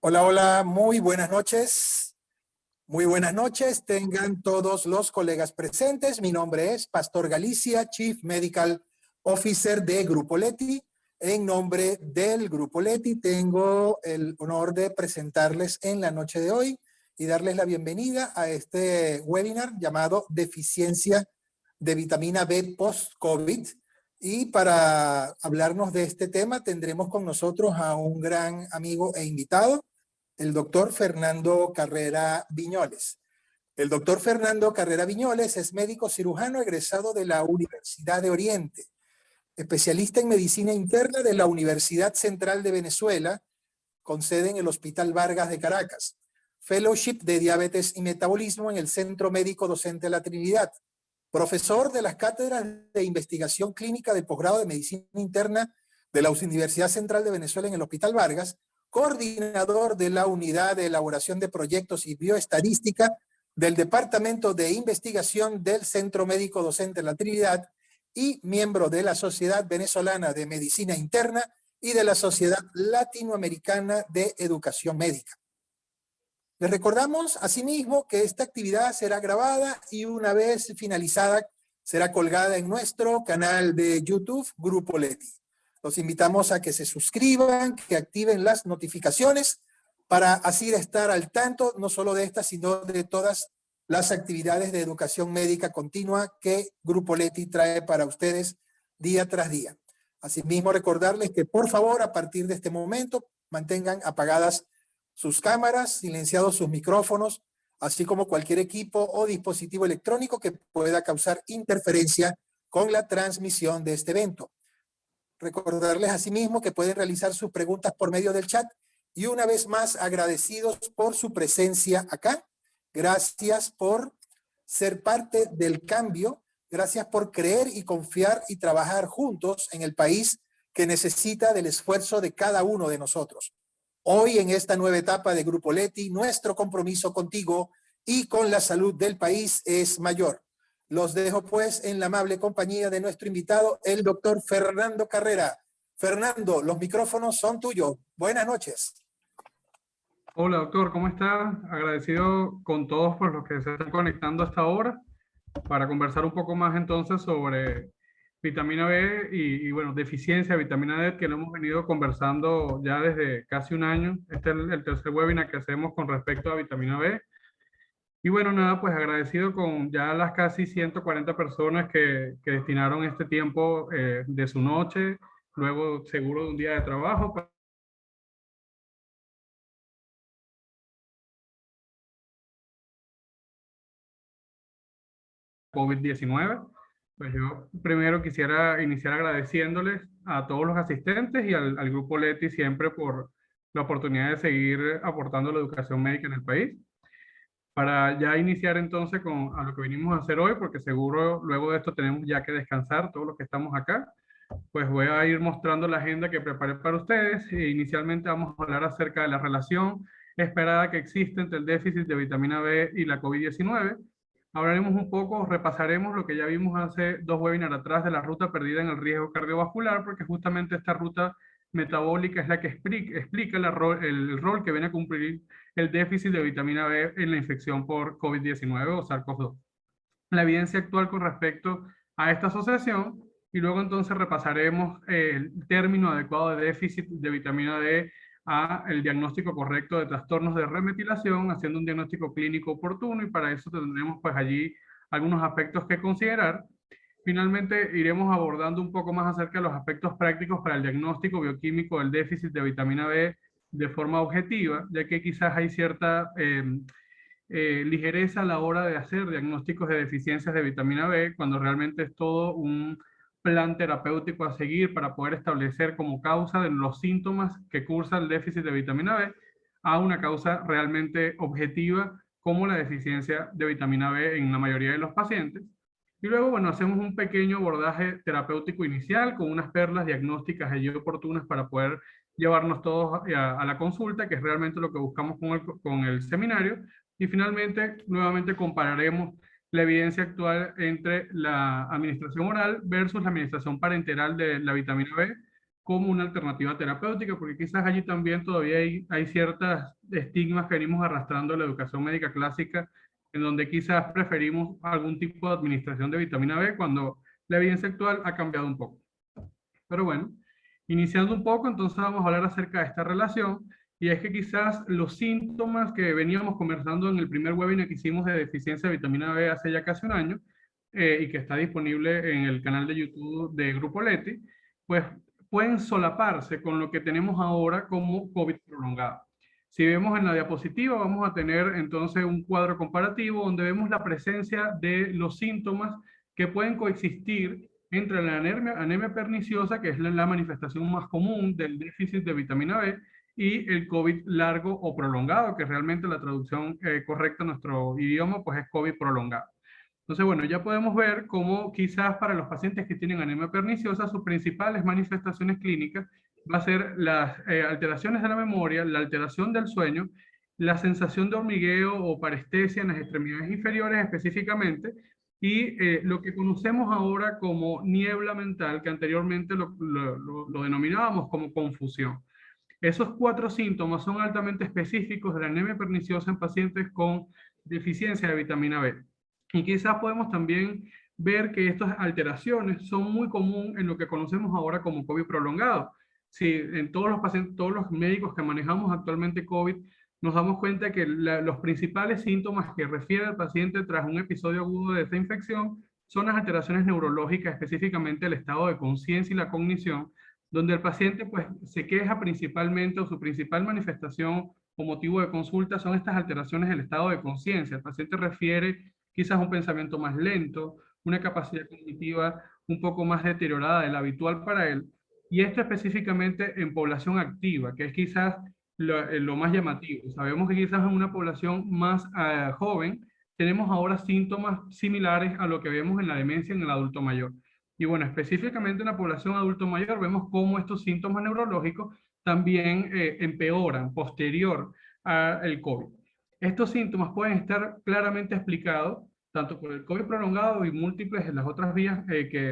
Hola, hola, muy buenas noches. Muy buenas noches, tengan todos los colegas presentes. Mi nombre es Pastor Galicia, Chief Medical Officer de Grupo Leti. En nombre del Grupo Leti tengo el honor de presentarles en la noche de hoy y darles la bienvenida a este webinar llamado Deficiencia de Vitamina B Post-COVID. Y para hablarnos de este tema tendremos con nosotros a un gran amigo e invitado, el doctor Fernando Carrera Viñoles. El doctor Fernando Carrera Viñoles es médico cirujano egresado de la Universidad de Oriente, especialista en medicina interna de la Universidad Central de Venezuela, con sede en el Hospital Vargas de Caracas, fellowship de diabetes y metabolismo en el Centro Médico Docente La Trinidad, profesor de las cátedras de investigación clínica del posgrado de medicina interna de la Universidad Central de Venezuela en el Hospital Vargas, coordinador de la Unidad de Elaboración de Proyectos y Bioestadística del Departamento de Investigación del Centro Médico Docente La Trinidad y miembro de la Sociedad Venezolana de Medicina Interna y de la Sociedad Latinoamericana de Educación Médica. Les recordamos asimismo que esta actividad será grabada y una vez finalizada será colgada en nuestro canal de YouTube Grupo Leti. Los invitamos a que se suscriban, que activen las notificaciones para así estar al tanto no solo de esta, sino de todas las actividades de educación médica continua que Grupo Leti trae para ustedes día tras día. Asimismo, recordarles que por favor, a partir de este momento, mantengan apagadas sus cámaras, silenciados sus micrófonos, así como cualquier equipo o dispositivo electrónico que pueda causar interferencia con la transmisión de este evento. Recordarles asimismo que pueden realizar sus preguntas por medio del chat y una vez más agradecidos por su presencia acá. Gracias por ser parte del cambio. Gracias por creer y confiar y trabajar juntos en el país que necesita del esfuerzo de cada uno de nosotros. Hoy, en esta nueva etapa de Grupo Leti, nuestro compromiso contigo y con la salud del país es mayor. Los dejo pues en la amable compañía de nuestro invitado, el doctor Fernando Carrera. Fernando, los micrófonos son tuyos. Buenas noches. Hola doctor, ¿cómo está? Agradecido con todos por los que se están conectando hasta ahora para conversar un poco más entonces sobre vitamina B y bueno, deficiencia de vitamina D, que lo hemos venido conversando ya desde casi un año. Este es el tercer webinar que hacemos con respecto a vitamina B. Y bueno, nada, pues agradecido con ya las casi 140 personas que destinaron este tiempo de su noche, luego seguro de un día de trabajo, COVID-19. Pues yo primero quisiera iniciar agradeciéndoles a todos los asistentes y al Grupo Leti siempre por la oportunidad de seguir aportando la educación médica en el país. Para ya iniciar entonces con a lo que venimos a hacer hoy, porque seguro luego de esto tenemos ya que descansar todos los que estamos acá, pues voy a ir mostrando la agenda que preparé para ustedes. Inicialmente vamos a hablar acerca de la relación esperada que existe entre el déficit de vitamina B y la COVID-19. Hablaremos un poco, repasaremos lo que ya vimos hace dos webinars atrás de la ruta perdida en el riesgo cardiovascular, porque justamente esta ruta metabólica es la que explica el rol que viene a cumplir el déficit de vitamina B en la infección por COVID-19 o SARS-CoV-2. La evidencia actual con respecto a esta asociación y luego entonces repasaremos el término adecuado de déficit de vitamina D a el diagnóstico correcto de trastornos de remetilación, haciendo un diagnóstico clínico oportuno, y para eso tendremos pues allí algunos aspectos que considerar. Finalmente iremos abordando un poco más acerca de los aspectos prácticos para el diagnóstico bioquímico del déficit de vitamina B de forma objetiva, ya que quizás hay cierta ligereza a la hora de hacer diagnósticos de deficiencias de vitamina B, cuando realmente es todo un plan terapéutico a seguir para poder establecer como causa de los síntomas que cursa el déficit de vitamina B a una causa realmente objetiva como la deficiencia de vitamina B en la mayoría de los pacientes. Y luego, bueno, hacemos un pequeño abordaje terapéutico inicial con unas perlas diagnósticas y oportunas para poder llevarnos todos a la consulta, que es realmente lo que buscamos con el seminario. Y finalmente, nuevamente compararemos la evidencia actual entre la administración oral versus la administración parenteral de la vitamina B, como una alternativa terapéutica, porque quizás allí también todavía hay ciertas estigmas que venimos arrastrando en la educación médica clásica, en donde quizás preferimos algún tipo de administración de vitamina B cuando la evidencia actual ha cambiado un poco. Pero bueno, iniciando un poco, entonces vamos a hablar acerca de esta relación, y es que quizás los síntomas que veníamos conversando en el primer webinar que hicimos de deficiencia de vitamina B hace ya casi un año, y que está disponible en el canal de YouTube de Grupo Leti, pues pueden solaparse con lo que tenemos ahora como COVID prolongado. Si vemos en la diapositiva, vamos a tener entonces un cuadro comparativo donde vemos la presencia de los síntomas que pueden coexistir entre la anemia perniciosa, que es la manifestación más común del déficit de vitamina B, y el COVID largo o prolongado, que realmente la traducción correcta en nuestro idioma pues es COVID prolongado. Entonces, bueno, ya podemos ver cómo quizás para los pacientes que tienen anemia perniciosa, sus principales manifestaciones clínicas va a ser las alteraciones de la memoria, la alteración del sueño, la sensación de hormigueo o parestesia en las extremidades inferiores específicamente, y lo que conocemos ahora como niebla mental, que anteriormente lo denominábamos como confusión. Esos 4 síntomas son altamente específicos de la anemia perniciosa en pacientes con deficiencia de vitamina B. Y quizás podemos también ver que estas alteraciones son muy comunes en lo que conocemos ahora como COVID prolongado. Si en todos los pacientes, todos los médicos que manejamos actualmente COVID, nos damos cuenta que los principales síntomas que refiere el paciente tras un episodio agudo de esta infección son las alteraciones neurológicas, específicamente el estado de conciencia y la cognición, donde el paciente pues se queja principalmente, o su principal manifestación o motivo de consulta son estas alteraciones del estado de conciencia. El paciente refiere quizás un pensamiento más lento, una capacidad cognitiva un poco más deteriorada de la habitual para él, y esto específicamente en población activa, que es quizás lo más llamativo. Sabemos que quizás en una población más joven tenemos ahora síntomas similares a lo que vemos en la demencia en el adulto mayor. Y bueno, específicamente en la población adulto mayor vemos cómo estos síntomas neurológicos también empeoran posterior al COVID. Estos síntomas pueden estar claramente explicados tanto por el COVID prolongado y múltiples de las otras vías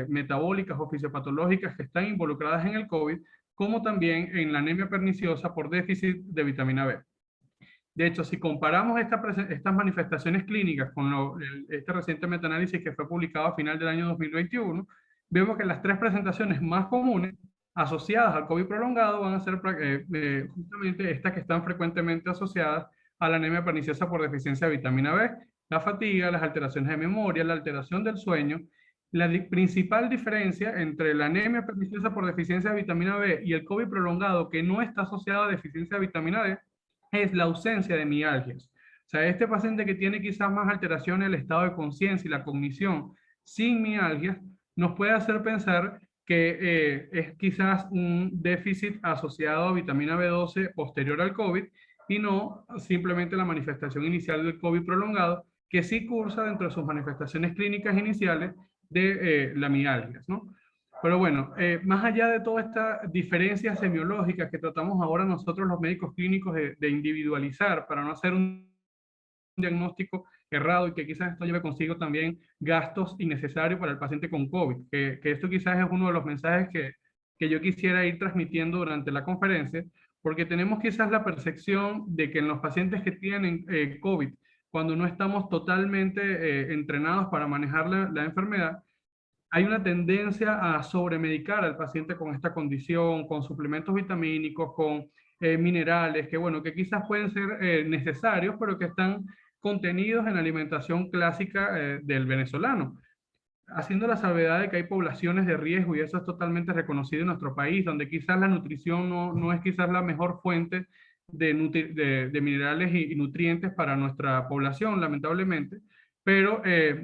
metabólicas o fisiopatológicas que están involucradas en el COVID, como también en la anemia perniciosa por déficit de vitamina B. De hecho, si comparamos estas manifestaciones clínicas con este reciente metaanálisis que fue publicado a final del año 2021, vemos que las 3 presentaciones más comunes asociadas al COVID prolongado van a ser justamente estas que están frecuentemente asociadas a la anemia perniciosa por deficiencia de vitamina B, la fatiga, las alteraciones de memoria, la alteración del sueño. La principal diferencia entre la anemia perniciosa por deficiencia de vitamina B y el COVID prolongado, que no está asociado a deficiencia de vitamina D, es la ausencia de mialgias. O sea, este paciente que tiene quizás más alteraciones en el estado de conciencia y la cognición sin mialgias, nos puede hacer pensar que es quizás un déficit asociado a vitamina B12 posterior al COVID y no simplemente la manifestación inicial del COVID prolongado, que sí cursa dentro de sus manifestaciones clínicas iniciales de la mialgias, ¿no? Pero bueno, más allá de todas estas diferencias semiológicas que tratamos ahora nosotros los médicos clínicos de individualizar para no hacer un diagnóstico errado y que quizás esto lleve consigo también gastos innecesarios para el paciente con COVID, que esto quizás es uno de los mensajes que yo quisiera ir transmitiendo durante la conferencia, porque tenemos quizás la percepción de que en los pacientes que tienen COVID, cuando no estamos totalmente entrenados para manejar la enfermedad, hay una tendencia a sobremedicar al paciente con esta condición, con suplementos vitamínicos, con minerales, que bueno, que quizás pueden ser necesarios, pero que están contenidos en la alimentación clásica del venezolano. Haciendo la salvedad de que hay poblaciones de riesgo, y eso es totalmente reconocido en nuestro país, donde quizás la nutrición no es quizás la mejor fuente de minerales y nutrientes para nuestra población, lamentablemente, pero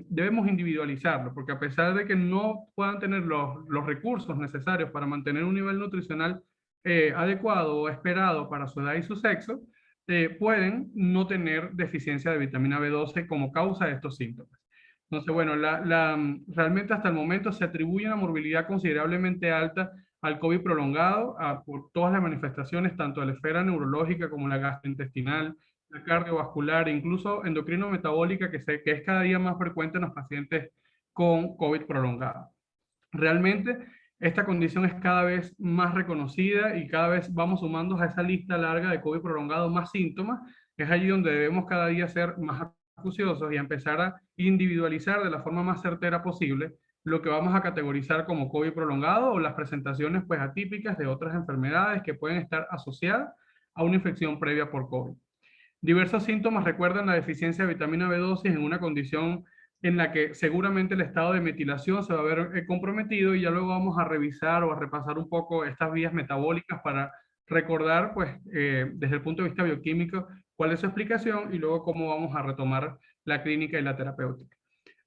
debemos individualizarlo, porque a pesar de que no puedan tener los recursos necesarios para mantener un nivel nutricional adecuado o esperado para su edad y su sexo, pueden no tener deficiencia de vitamina B12 como causa de estos síntomas. Entonces, bueno, realmente hasta el momento se atribuye una morbilidad considerablemente alta al COVID prolongado por todas las manifestaciones, tanto de la esfera neurológica como la gastrointestinal, la cardiovascular, e incluso endocrino-metabólica, que es cada día más frecuente en los pacientes con COVID prolongado. Realmente, Esta condición es cada vez más reconocida y cada vez vamos sumando a esa lista larga de COVID prolongado más síntomas. Es allí donde debemos cada día ser más acuciosos y empezar a individualizar de la forma más certera posible lo que vamos a categorizar como COVID prolongado o las presentaciones pues atípicas de otras enfermedades que pueden estar asociadas a una infección previa por COVID. Diversos síntomas recuerdan la deficiencia de vitamina B12 en una condición en la que seguramente el estado de metilación se va a ver comprometido, y ya luego vamos a revisar o a repasar un poco estas vías metabólicas para recordar, pues, desde el punto de vista bioquímico, cuál es su explicación y luego cómo vamos a retomar la clínica y la terapéutica.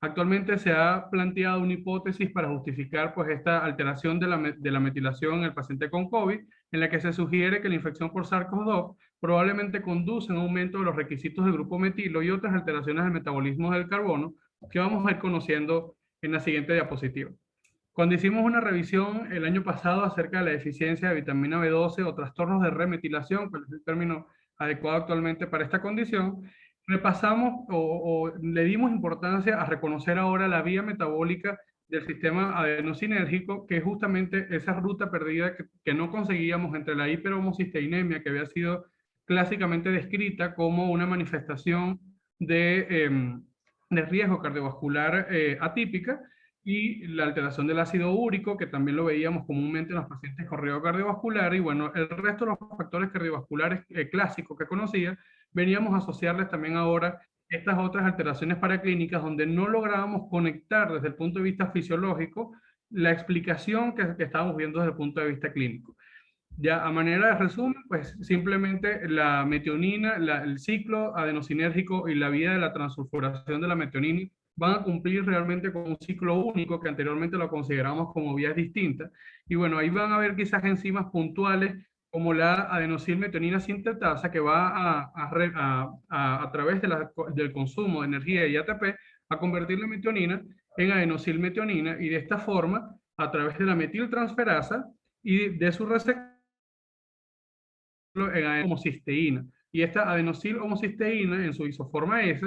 Actualmente se ha planteado una hipótesis para justificar pues, esta alteración de la metilación en el paciente con COVID, en la que se sugiere que la infección por SARS-CoV-2 probablemente conduce a un aumento de los requisitos del grupo metilo y otras alteraciones del metabolismo del carbono que vamos a ir conociendo en la siguiente diapositiva. Cuando hicimos una revisión el año pasado acerca de la deficiencia de vitamina B12 o trastornos de remetilación, cuál es el término adecuado actualmente para esta condición, repasamos o le dimos importancia a reconocer ahora la vía metabólica del sistema adenosinérgico, que es justamente esa ruta perdida que no conseguíamos entre la hiperhomocisteinemia, que había sido clásicamente descrita como una manifestación de riesgo cardiovascular atípica, y la alteración del ácido úrico, que también lo veíamos comúnmente en los pacientes con riesgo cardiovascular, y bueno, el resto de los factores cardiovasculares clásicos que conocía, veníamos a asociarles también ahora estas otras alteraciones paraclínicas donde no lográbamos conectar desde el punto de vista fisiológico la explicación que estábamos viendo desde el punto de vista clínico. Ya a manera de resumen, pues simplemente la metionina, el ciclo adenosinérgico y la vía de la transsulfuración de la metionina van a cumplir realmente con un ciclo único que anteriormente lo consideramos como vías distintas. Y bueno, ahí van a haber quizás enzimas puntuales como la adenosilmetionina sintetasa, que va a través del consumo de energía y ATP a convertir la metionina en adenosilmetionina, y de esta forma, a través de la metiltransferasa y de su receptor en homocisteína. Y esta adenosilo-homocisteína en su isoforma S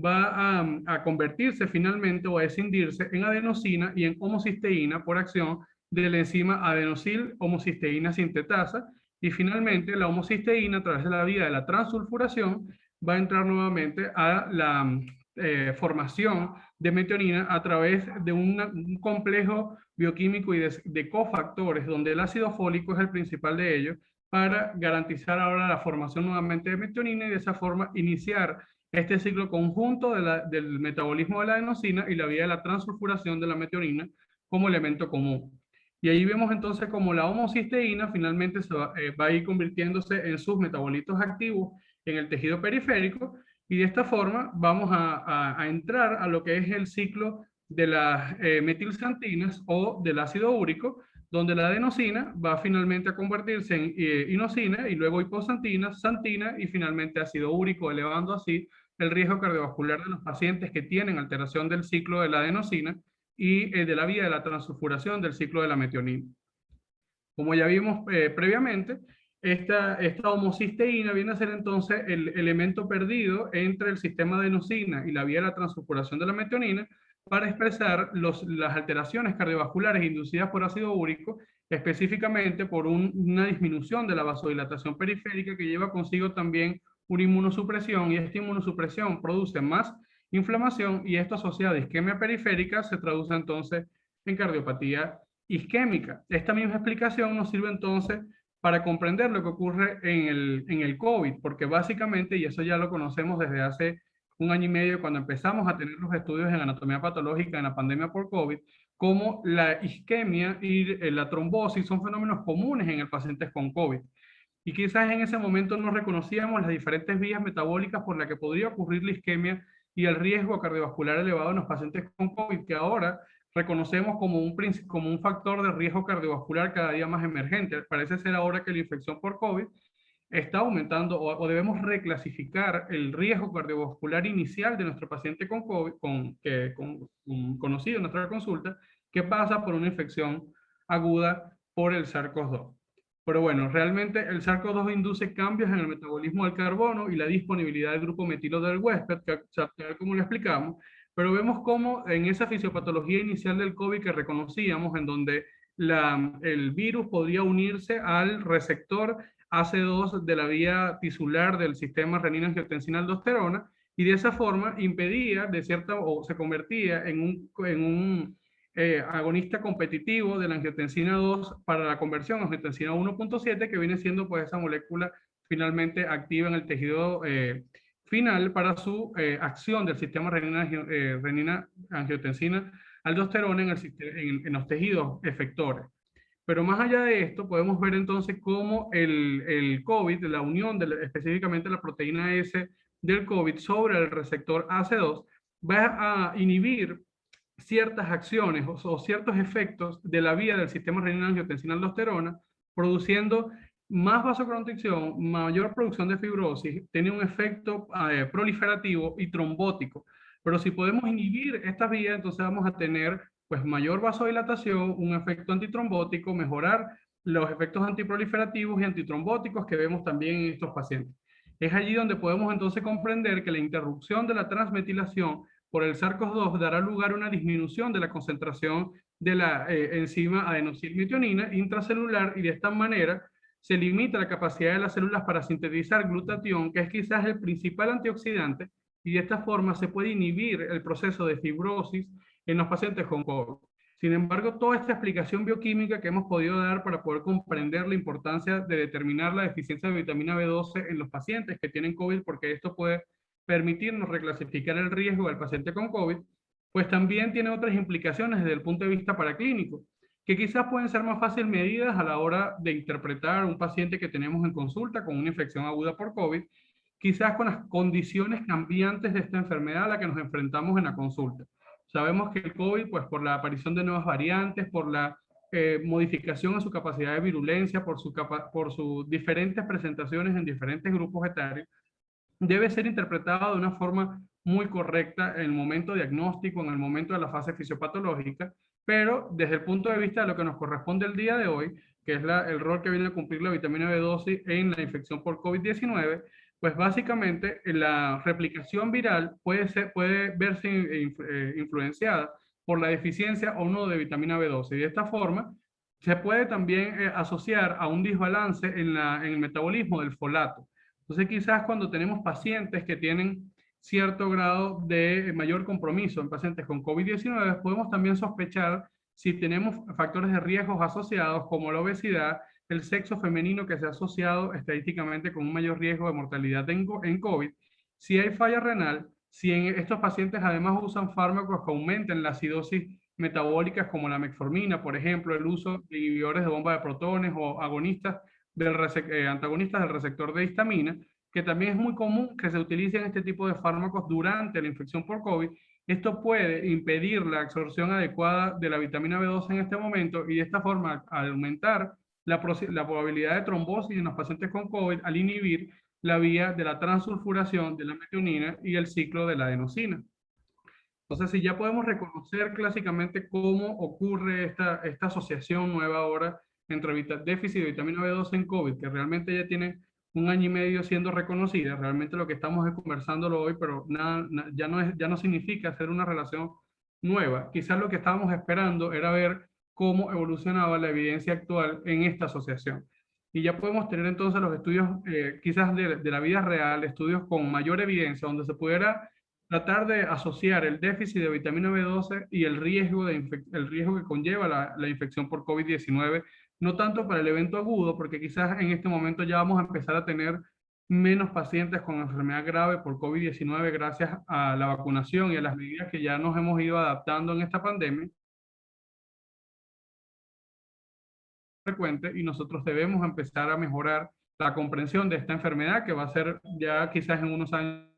va a convertirse finalmente o a escindirse en adenosina y en homocisteína por acción de la enzima adenosil-homocisteína sintetasa. Y finalmente la homocisteína, a través de la vía de la transulfuración, va a entrar nuevamente a la formación de metionina a través de un complejo bioquímico y de cofactores, donde el ácido fólico es el principal de ellos, para garantizar ahora la formación nuevamente de metionina y de esa forma iniciar este ciclo conjunto del metabolismo de la adenosina y la vía de la transsulfuración de la metionina como elemento común. Y ahí vemos entonces como la homocisteína finalmente va a ir convirtiéndose en sus metabolitos activos en el tejido periférico, y de esta forma vamos a entrar a lo que es el ciclo de las metilxantinas o del ácido úrico, donde la adenosina va finalmente a convertirse en inosina y luego hipoxantina, xantina y finalmente ácido úrico, elevando así el riesgo cardiovascular de los pacientes que tienen alteración del ciclo de la adenosina y de la vía de la transsulfuración del ciclo de la metionina. Como ya vimos previamente, esta homocisteína viene a ser entonces el elemento perdido entre el sistema adenosina y la vía de la transsulfuración de la metionina para expresar las alteraciones cardiovasculares inducidas por ácido úrico, específicamente por una disminución de la vasodilatación periférica que lleva consigo también una inmunosupresión, y esta inmunosupresión produce más inflamación, y esto asociado a isquemia periférica se traduce entonces en cardiopatía isquémica. Esta misma explicación nos sirve entonces para comprender lo que ocurre en el COVID, porque básicamente, y eso ya lo conocemos desde hace un año y medio cuando empezamos a tener los estudios en anatomía patológica en la pandemia por COVID, como la isquemia y la trombosis son fenómenos comunes en el paciente con COVID. Y quizás en ese momento no reconocíamos las diferentes vías metabólicas por las que podría ocurrir la isquemia y el riesgo cardiovascular elevado en los pacientes con COVID, que ahora reconocemos como un factor de riesgo cardiovascular cada día más emergente. Parece ser ahora que la infección por COVID está aumentando, o debemos reclasificar el riesgo cardiovascular inicial de nuestro paciente con COVID, conocido en nuestra consulta, que pasa por una infección aguda por el SARS-CoV-2. Pero bueno, realmente el SARS-CoV-2 induce cambios en el metabolismo del carbono y la disponibilidad del grupo metilo del huésped, tal como lo explicamos, pero vemos cómo en esa fisiopatología inicial del COVID que reconocíamos, en donde el virus podría unirse al receptor AC2 de la vía tisular del sistema renina-angiotensina-aldosterona, y de esa forma impedía, o se convertía en un agonista competitivo de la angiotensina 2 para la conversión a angiotensina 1.7, que viene siendo pues esa molécula finalmente activa en el tejido final para su acción del sistema renina-angiotensina aldosterona en los tejidos efectores. Pero más allá de esto, podemos ver entonces cómo el COVID, la unión específicamente la proteína S del COVID sobre el receptor AC2, va a inhibir ciertas acciones o ciertos efectos de la vía del sistema renina-angiotensina-aldosterona, produciendo más vasoconstricción, mayor producción de fibrosis, tiene un efecto proliferativo y trombótico. Pero si podemos inhibir estas vías, entonces vamos a tener pues mayor vasodilatación, un efecto antitrombótico, mejorar los efectos antiproliferativos y antitrombóticos que vemos también en estos pacientes. Es allí donde podemos entonces comprender que la interrupción de la transmetilación por el SARS-CoV-2 dará lugar a una disminución de la concentración de la enzima adenosilmetionina intracelular, y de esta manera se limita la capacidad de las células para sintetizar glutatión, que es quizás el principal antioxidante, y de esta forma se puede inhibir el proceso de fibrosis en los pacientes con COVID. Sin embargo, toda esta explicación bioquímica que hemos podido dar para poder comprender la importancia de determinar la deficiencia de vitamina B12 en los pacientes que tienen COVID, porque esto puede permitirnos reclasificar el riesgo del paciente con COVID, pues también tiene otras implicaciones desde el punto de vista paraclínico, que quizás pueden ser más fácil medidas a la hora de interpretar a un paciente que tenemos en consulta con una infección aguda por COVID, quizás con las condiciones cambiantes de esta enfermedad a la que nos enfrentamos en la consulta. Sabemos que el COVID, pues por la aparición de nuevas variantes, por la modificación en su capacidad de virulencia, por sus diferentes presentaciones en diferentes grupos etarios, debe ser interpretado de una forma muy correcta en el momento diagnóstico, en el momento de la fase fisiopatológica, pero desde el punto de vista de lo que nos corresponde el día de hoy, que es el rol que viene a cumplir la vitamina B12 en la infección por COVID-19, pues básicamente la replicación viral puede verse influenciada por la deficiencia o no de vitamina B12. Y de esta forma se puede también asociar a un desbalance en el metabolismo del folato. Entonces, quizás cuando tenemos pacientes que tienen cierto grado de mayor compromiso en pacientes con COVID-19, podemos también sospechar si tenemos factores de riesgos asociados como la obesidad, el sexo femenino que se ha asociado estadísticamente con un mayor riesgo de mortalidad en COVID, si hay falla renal, si en estos pacientes además usan fármacos que aumenten la acidosis metabólicas como la metformina, por ejemplo, el uso de inhibidores de bomba de protones o agonistas antagonistas del receptor de histamina, que también es muy común que se utilicen este tipo de fármacos durante la infección por COVID. Esto puede impedir la absorción adecuada de la vitamina B12 en este momento, y de esta forma aumentar la probabilidad de trombosis en los pacientes con COVID al inhibir la vía de la transulfuración de la metionina y el ciclo de la adenosina. Entonces, si ya podemos reconocer clásicamente cómo ocurre esta asociación nueva ahora entre déficit de vitamina B12 en COVID, que realmente ya tiene 1 año y medio siendo reconocida, realmente lo que estamos es conversándolo hoy, pero ya no significa hacer una relación nueva. Quizás lo que estábamos esperando era ver cómo evolucionaba la evidencia actual en esta asociación. Y ya podemos tener entonces los estudios quizás de la vida real, estudios con mayor evidencia, donde se pudiera tratar de asociar el déficit de vitamina B12 y el riesgo que conlleva la infección por COVID-19, no tanto para el evento agudo, porque quizás en este momento ya vamos a empezar a tener menos pacientes con enfermedad grave por COVID-19 gracias a la vacunación y a las medidas que ya nos hemos ido adaptando en esta pandemia frecuente, y nosotros debemos empezar a mejorar la comprensión de esta enfermedad, que va a ser ya quizás en unos años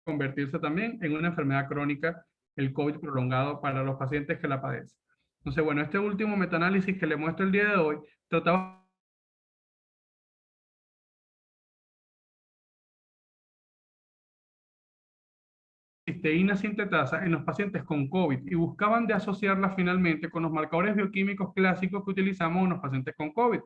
convertirse también en una enfermedad crónica, el COVID prolongado para los pacientes que la padecen. Entonces, bueno, este último metaanálisis que le muestro el día de hoy trataba cisteína sintetasa en los pacientes con COVID y buscaban de asociarla finalmente con los marcadores bioquímicos clásicos que utilizamos en los pacientes con COVID,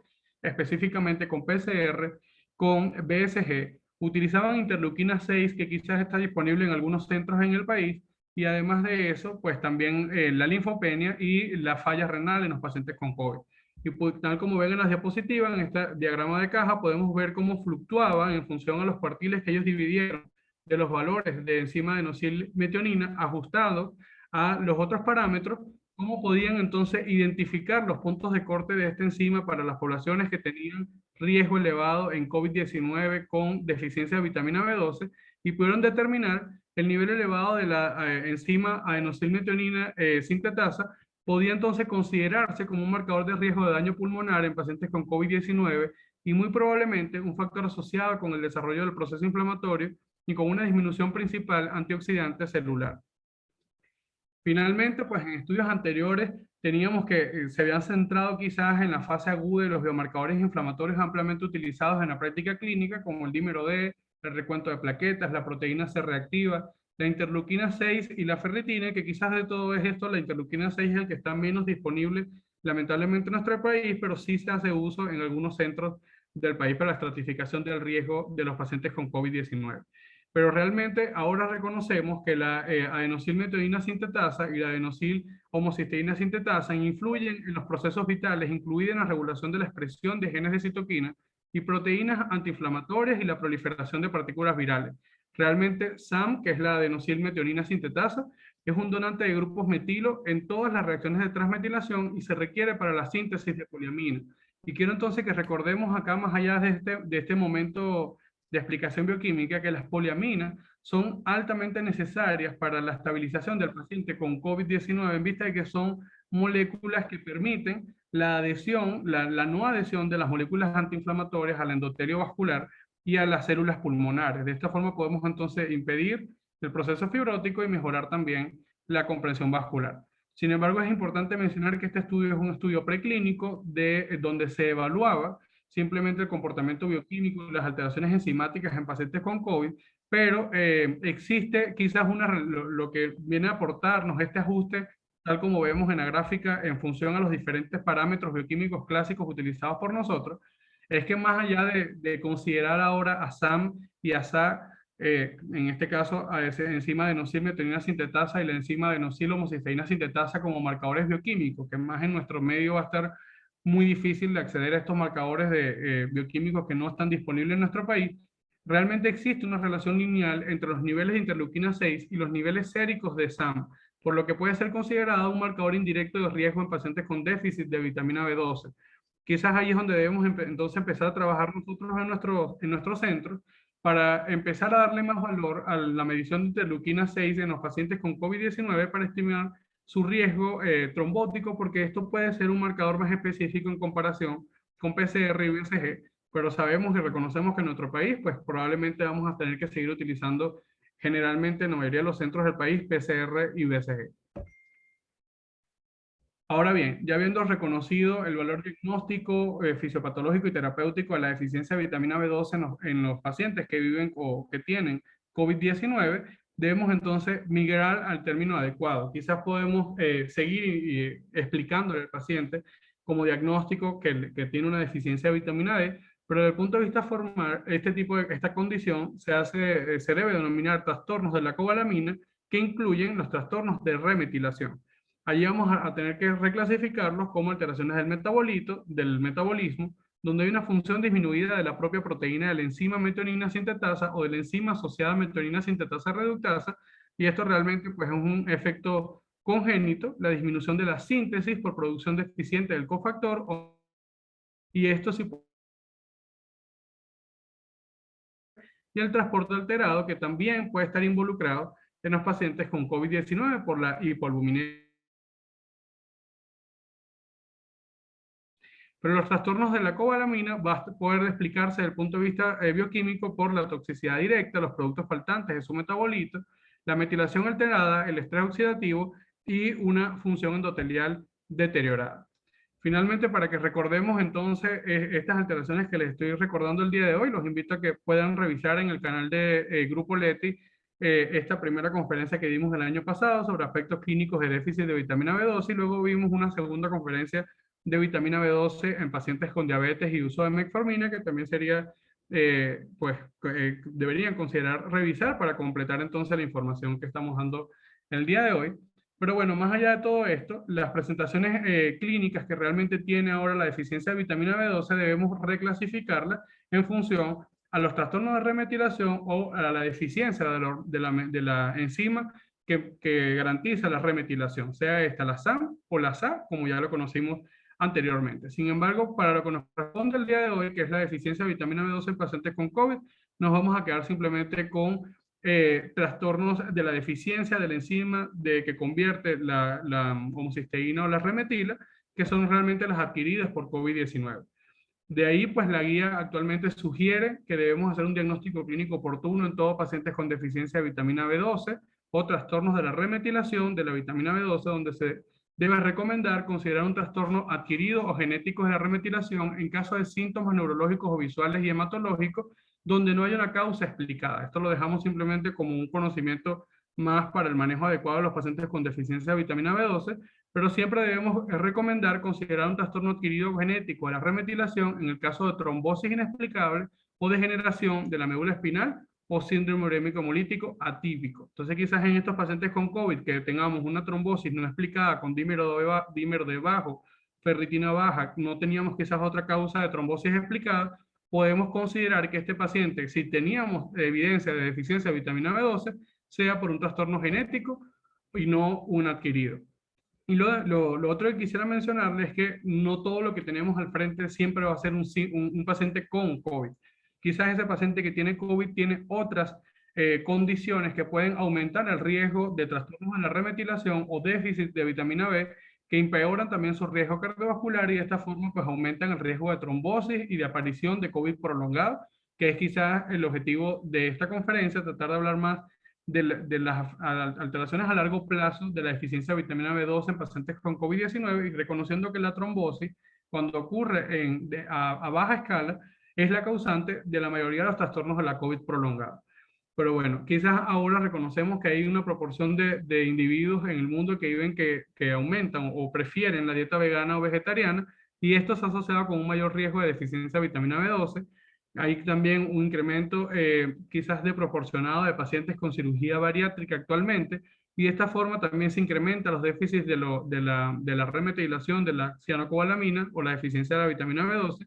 específicamente con PCR, con BSG. Utilizaban interleuquina 6, que quizás está disponible en algunos centros en el país, y además de eso, pues también la linfopenia y la falla renal en los pacientes con COVID. Y pues, tal como ven en las diapositivas, en este diagrama de caja, podemos ver cómo fluctuaban en función a los cuartiles que ellos dividieron de los valores de enzima adenosylmetionina ajustados a los otros parámetros, cómo podían entonces identificar los puntos de corte de esta enzima para las poblaciones que tenían riesgo elevado en COVID-19 con deficiencia de vitamina B12 y pudieron determinar el nivel elevado de la enzima adenosylmetionina sintetasa podía entonces considerarse como un marcador de riesgo de daño pulmonar en pacientes con COVID-19 y muy probablemente un factor asociado con el desarrollo del proceso inflamatorio y con una disminución principal antioxidante celular. Finalmente, pues en estudios anteriores teníamos que se habían centrado quizás en la fase aguda de los biomarcadores inflamatorios ampliamente utilizados en la práctica clínica, como el dímero D, el recuento de plaquetas, la proteína C reactiva, la interleuquina 6 y la ferritina, que quizás de todo es esto, la interleuquina 6 es el que está menos disponible lamentablemente en nuestro país, pero sí se hace uso en algunos centros del país para la estratificación del riesgo de los pacientes con COVID-19. Pero realmente ahora reconocemos que la adenosylmetionina sintetasa y la adenosylhomocisteína sintetasa influyen en los procesos vitales, incluida en la regulación de la expresión de genes de citoquina y proteínas antiinflamatorias y la proliferación de partículas virales. Realmente SAM, que es la adenosylmetionina sintetasa, es un donante de grupos metilo en todas las reacciones de transmetilación y se requiere para la síntesis de poliamina. Y quiero entonces que recordemos acá, más allá de este momento de explicación bioquímica, que las poliaminas son altamente necesarias para la estabilización del paciente con COVID-19 en vista de que son moléculas que permiten la adhesión, la no adhesión de las moléculas antiinflamatorias al endotelio vascular y a las células pulmonares. De esta forma podemos entonces impedir el proceso fibrótico y mejorar también la comprensión vascular. Sin embargo, es importante mencionar que este estudio es un estudio preclínico donde se evaluaba simplemente el comportamiento bioquímico y las alteraciones enzimáticas en pacientes con COVID, pero existe quizás lo que viene a aportarnos este ajuste, tal como vemos en la gráfica, en función a los diferentes parámetros bioquímicos clásicos utilizados por nosotros, es que más allá de considerar ahora a SAM y a SA, en este caso a esa enzima adenosylmetionina sintetasa y la enzima adenosylhomocisteína sintetasa como marcadores bioquímicos, que más en nuestro medio va a estar muy difícil de acceder a estos marcadores bioquímicos que no están disponibles en nuestro país, realmente existe una relación lineal entre los niveles de interleuquina 6 y los niveles séricos de SAM, por lo que puede ser considerado un marcador indirecto de riesgo en pacientes con déficit de vitamina B12. Quizás ahí es donde debemos entonces empezar a trabajar nosotros en nuestros centros para empezar a darle más valor a la medición de interleuquina 6 en los pacientes con COVID-19 para estimar su riesgo trombótico, porque esto puede ser un marcador más específico en comparación con PCR y BCG, pero sabemos y reconocemos que en nuestro país, pues probablemente vamos a tener que seguir utilizando generalmente en la mayoría de los centros del país PCR y BCG. Ahora bien, ya habiendo reconocido el valor diagnóstico, fisiopatológico y terapéutico de la deficiencia de vitamina B12 en los pacientes que viven o que tienen COVID-19, debemos entonces migrar al término adecuado. Quizás podemos seguir explicándole al paciente como diagnóstico que tiene una deficiencia de vitamina D, pero desde el punto de vista formal, esta condición se debe denominar trastornos de la cobalamina, que incluyen los trastornos de remetilación. Allí vamos a tener que reclasificarlos como alteraciones del metabolismo, donde hay una función disminuida de la propia proteína de la enzima metionina sintetasa o de la enzima asociada a metionina sintetasa reductasa, y esto realmente pues, es un efecto congénito, la disminución de la síntesis por producción deficiente del cofactor, y esto sí, y el transporte alterado, que también puede estar involucrado en los pacientes con COVID-19 por la hipoalbuminemia. Pero los trastornos de la cobalamina va a poder explicarse desde el punto de vista bioquímico por la toxicidad directa, los productos faltantes de su metabolito, la metilación alterada, el estrés oxidativo y una función endotelial deteriorada. Finalmente, para que recordemos entonces estas alteraciones que les estoy recordando el día de hoy, los invito a que puedan revisar en el canal de Grupo Leti esta primera conferencia que dimos el año pasado sobre aspectos clínicos de déficit de vitamina B12 y luego vimos una segunda conferencia de vitamina B12 en pacientes con diabetes y uso de metformina, que también sería, deberían considerar revisar para completar entonces la información que estamos dando el día de hoy. Pero bueno, más allá de todo esto, las presentaciones clínicas que realmente tiene ahora la deficiencia de vitamina B12 debemos reclasificarla en función a los trastornos de remetilación o a la deficiencia de la enzima que garantiza la remetilación, sea esta la SAM o la SA, como ya lo conocimos anteriormente. Sin embargo, para lo que nos corresponde el día de hoy, que es la deficiencia de vitamina B12 en pacientes con COVID, nos vamos a quedar simplemente con trastornos de la deficiencia de la enzima que convierte la homocisteína o la remetila, que son realmente las adquiridas por COVID-19. De ahí, pues la guía actualmente sugiere que debemos hacer un diagnóstico clínico oportuno en todos pacientes con deficiencia de vitamina B12 o trastornos de la remetilación de la vitamina B12, donde se debe recomendar considerar un trastorno adquirido o genético de la remetilación en caso de síntomas neurológicos o visuales y hematológicos donde no haya una causa explicada. Esto lo dejamos simplemente como un conocimiento más para el manejo adecuado de los pacientes con deficiencia de vitamina B12, pero siempre debemos recomendar considerar un trastorno adquirido genético de la remetilación en el caso de trombosis inexplicable o degeneración de la médula espinal o síndrome urémico hemolítico atípico. Entonces, quizás en estos pacientes con COVID que tengamos una trombosis no explicada con dímero de bajo, ferritina baja, no teníamos quizás otra causa de trombosis explicada, podemos considerar que este paciente, si teníamos evidencia de deficiencia de vitamina B12, sea por un trastorno genético y no un adquirido. Y lo otro que quisiera mencionarles es que no todo lo que tenemos al frente siempre va a ser un paciente con COVID. Quizás ese paciente que tiene COVID tiene otras condiciones que pueden aumentar el riesgo de trastornos en la remetilación o déficit de vitamina B, que empeoran también su riesgo cardiovascular y de esta forma pues aumentan el riesgo de trombosis y de aparición de COVID prolongado, que es quizás el objetivo de esta conferencia, tratar de hablar más de las alteraciones a largo plazo de la deficiencia de vitamina B12 en pacientes con COVID-19 y reconociendo que la trombosis, cuando ocurre a baja escala, es la causante de la mayoría de los trastornos de la COVID prolongada. Pero bueno, quizás ahora reconocemos que hay una proporción de individuos en el mundo que viven que aumentan o prefieren la dieta vegana o vegetariana y esto se ha asociado con un mayor riesgo de deficiencia de vitamina B12. Hay también un incremento quizás desproporcionado de pacientes con cirugía bariátrica actualmente y de esta forma también se incrementa los déficits de la remetilación de la cianocobalamina o la deficiencia de la vitamina B12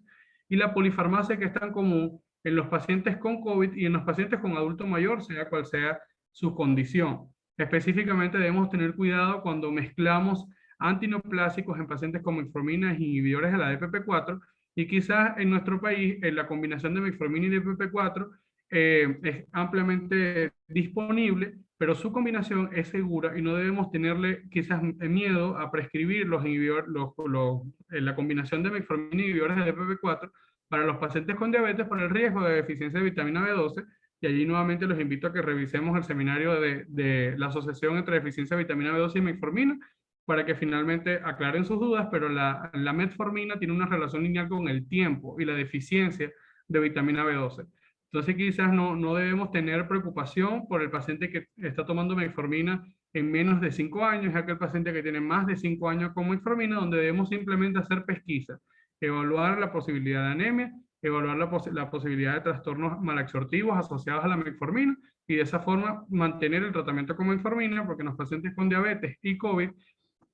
y la polifarmacia que es tan común en los pacientes con COVID y en los pacientes con adulto mayor, sea cual sea su condición. Específicamente debemos tener cuidado cuando mezclamos antineoplásicos en pacientes con metformina e inhibidores de la DPP4 y quizás en nuestro país la combinación de metformina y DPP4 es ampliamente disponible, pero su combinación es segura y no debemos tenerle quizás miedo a prescribir la combinación de metformina y inhibidores de DPP4 para los pacientes con diabetes por el riesgo de deficiencia de vitamina B12. Y allí nuevamente los invito a que revisemos el seminario de la asociación entre deficiencia de vitamina B12 y metformina para que finalmente aclaren sus dudas, pero la metformina tiene una relación lineal con el tiempo y la deficiencia de vitamina B12. Entonces quizás no debemos tener preocupación por el paciente que está tomando metformina en menos de 5 años, ya que el paciente que tiene más de 5 años con metformina, donde debemos simplemente hacer pesquisa, evaluar la posibilidad de anemia, evaluar la posibilidad de trastornos malabsortivos asociados a la metformina y de esa forma mantener el tratamiento con metformina, porque en los pacientes con diabetes y COVID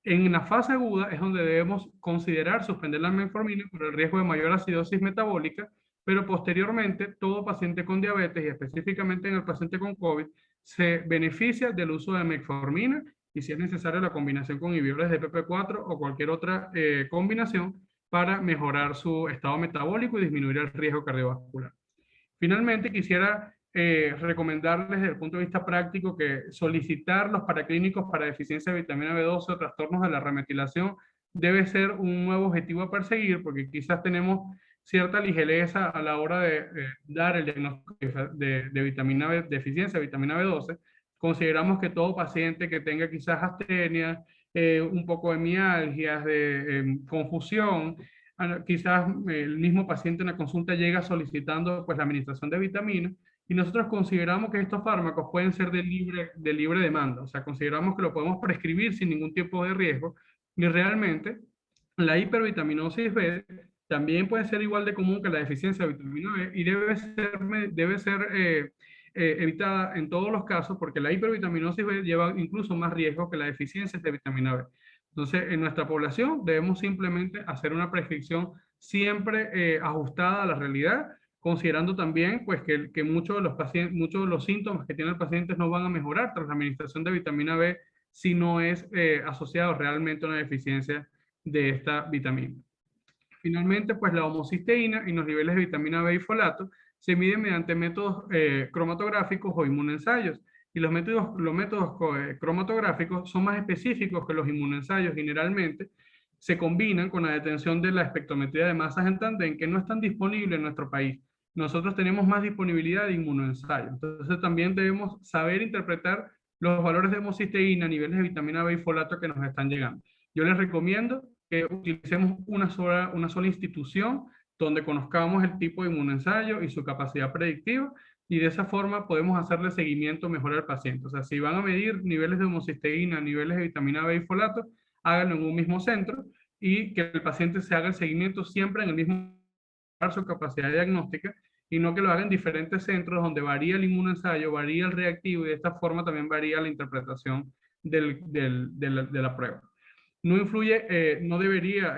en la fase aguda es donde debemos considerar suspender la metformina por el riesgo de mayor acidosis metabólica, pero posteriormente todo paciente con diabetes y específicamente en el paciente con COVID se beneficia del uso de metformina y si es necesario la combinación con inhibidores de PP4 o cualquier otra combinación para mejorar su estado metabólico y disminuir el riesgo cardiovascular. Finalmente, quisiera recomendarles desde el punto de vista práctico que solicitar los paraclínicos para deficiencia de vitamina B12 o trastornos de la remetilación debe ser un nuevo objetivo a perseguir porque quizás tenemos cierta ligereza a la hora de dar el diagnóstico de vitamina B, deficiencia de vitamina B12. Consideramos que todo paciente que tenga quizás astenia, un poco de mialgias, de confusión, quizás el mismo paciente en la consulta llega solicitando pues, la administración de vitaminas y nosotros consideramos que estos fármacos pueden ser de libre demanda, o sea, consideramos que lo podemos prescribir sin ningún tipo de riesgo y realmente la hipervitaminosis B también puede ser igual de común que la deficiencia de vitamina B y debe ser evitada en todos los casos, porque la hipervitaminosis B lleva incluso más riesgo que la deficiencia de vitamina B. Entonces, en nuestra población debemos simplemente hacer una prescripción siempre ajustada a la realidad, considerando también pues, que muchos de los pacientes, muchos de los síntomas que tiene el paciente no van a mejorar tras la administración de vitamina B si no es asociado realmente a una deficiencia de esta vitamina. Finalmente, pues la homocisteína y los niveles de vitamina B y folato se miden mediante métodos cromatográficos o inmunoensayos. Y los métodos cromatográficos son más específicos que los inmunoensayos generalmente. Se combinan con la detención de la espectrometría de masas en tandem, que no están disponibles en nuestro país. Nosotros tenemos más disponibilidad de inmunoensayos. Entonces también debemos saber interpretar los valores de homocisteína, niveles de vitamina B y folato que nos están llegando. Yo les recomiendo que utilicemos una sola institución donde conozcamos el tipo de inmunoensayo y su capacidad predictiva, y de esa forma podemos hacerle seguimiento mejor al paciente. O sea, si van a medir niveles de homocisteína, niveles de vitamina B y folato, háganlo en un mismo centro y que el paciente se haga el seguimiento siempre en el mismo su capacidad diagnóstica, y no que lo hagan en diferentes centros donde varía el inmunoensayo, varía el reactivo, y de esta forma también varía la interpretación de la prueba. No influye, no debería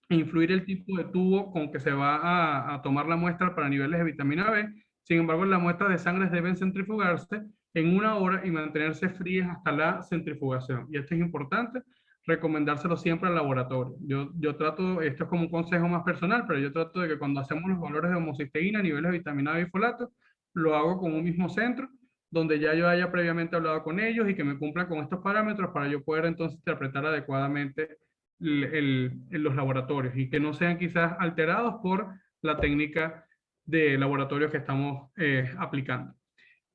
influir el tipo de tubo con que se va a tomar la muestra para niveles de vitamina B. Sin embargo, las muestras de sangre deben centrifugarse en 1 hora y mantenerse frías hasta la centrifugación. Y esto es importante, recomendárselo siempre al laboratorio. Yo trato, esto es como un consejo más personal, pero yo trato de que cuando hacemos los valores de homocisteína, niveles de vitamina B y folato, lo hago con un mismo centro, donde ya yo haya previamente hablado con ellos y que me cumplan con estos parámetros para yo poder entonces interpretar adecuadamente los laboratorios y que no sean quizás alterados por la técnica de laboratorio que estamos aplicando.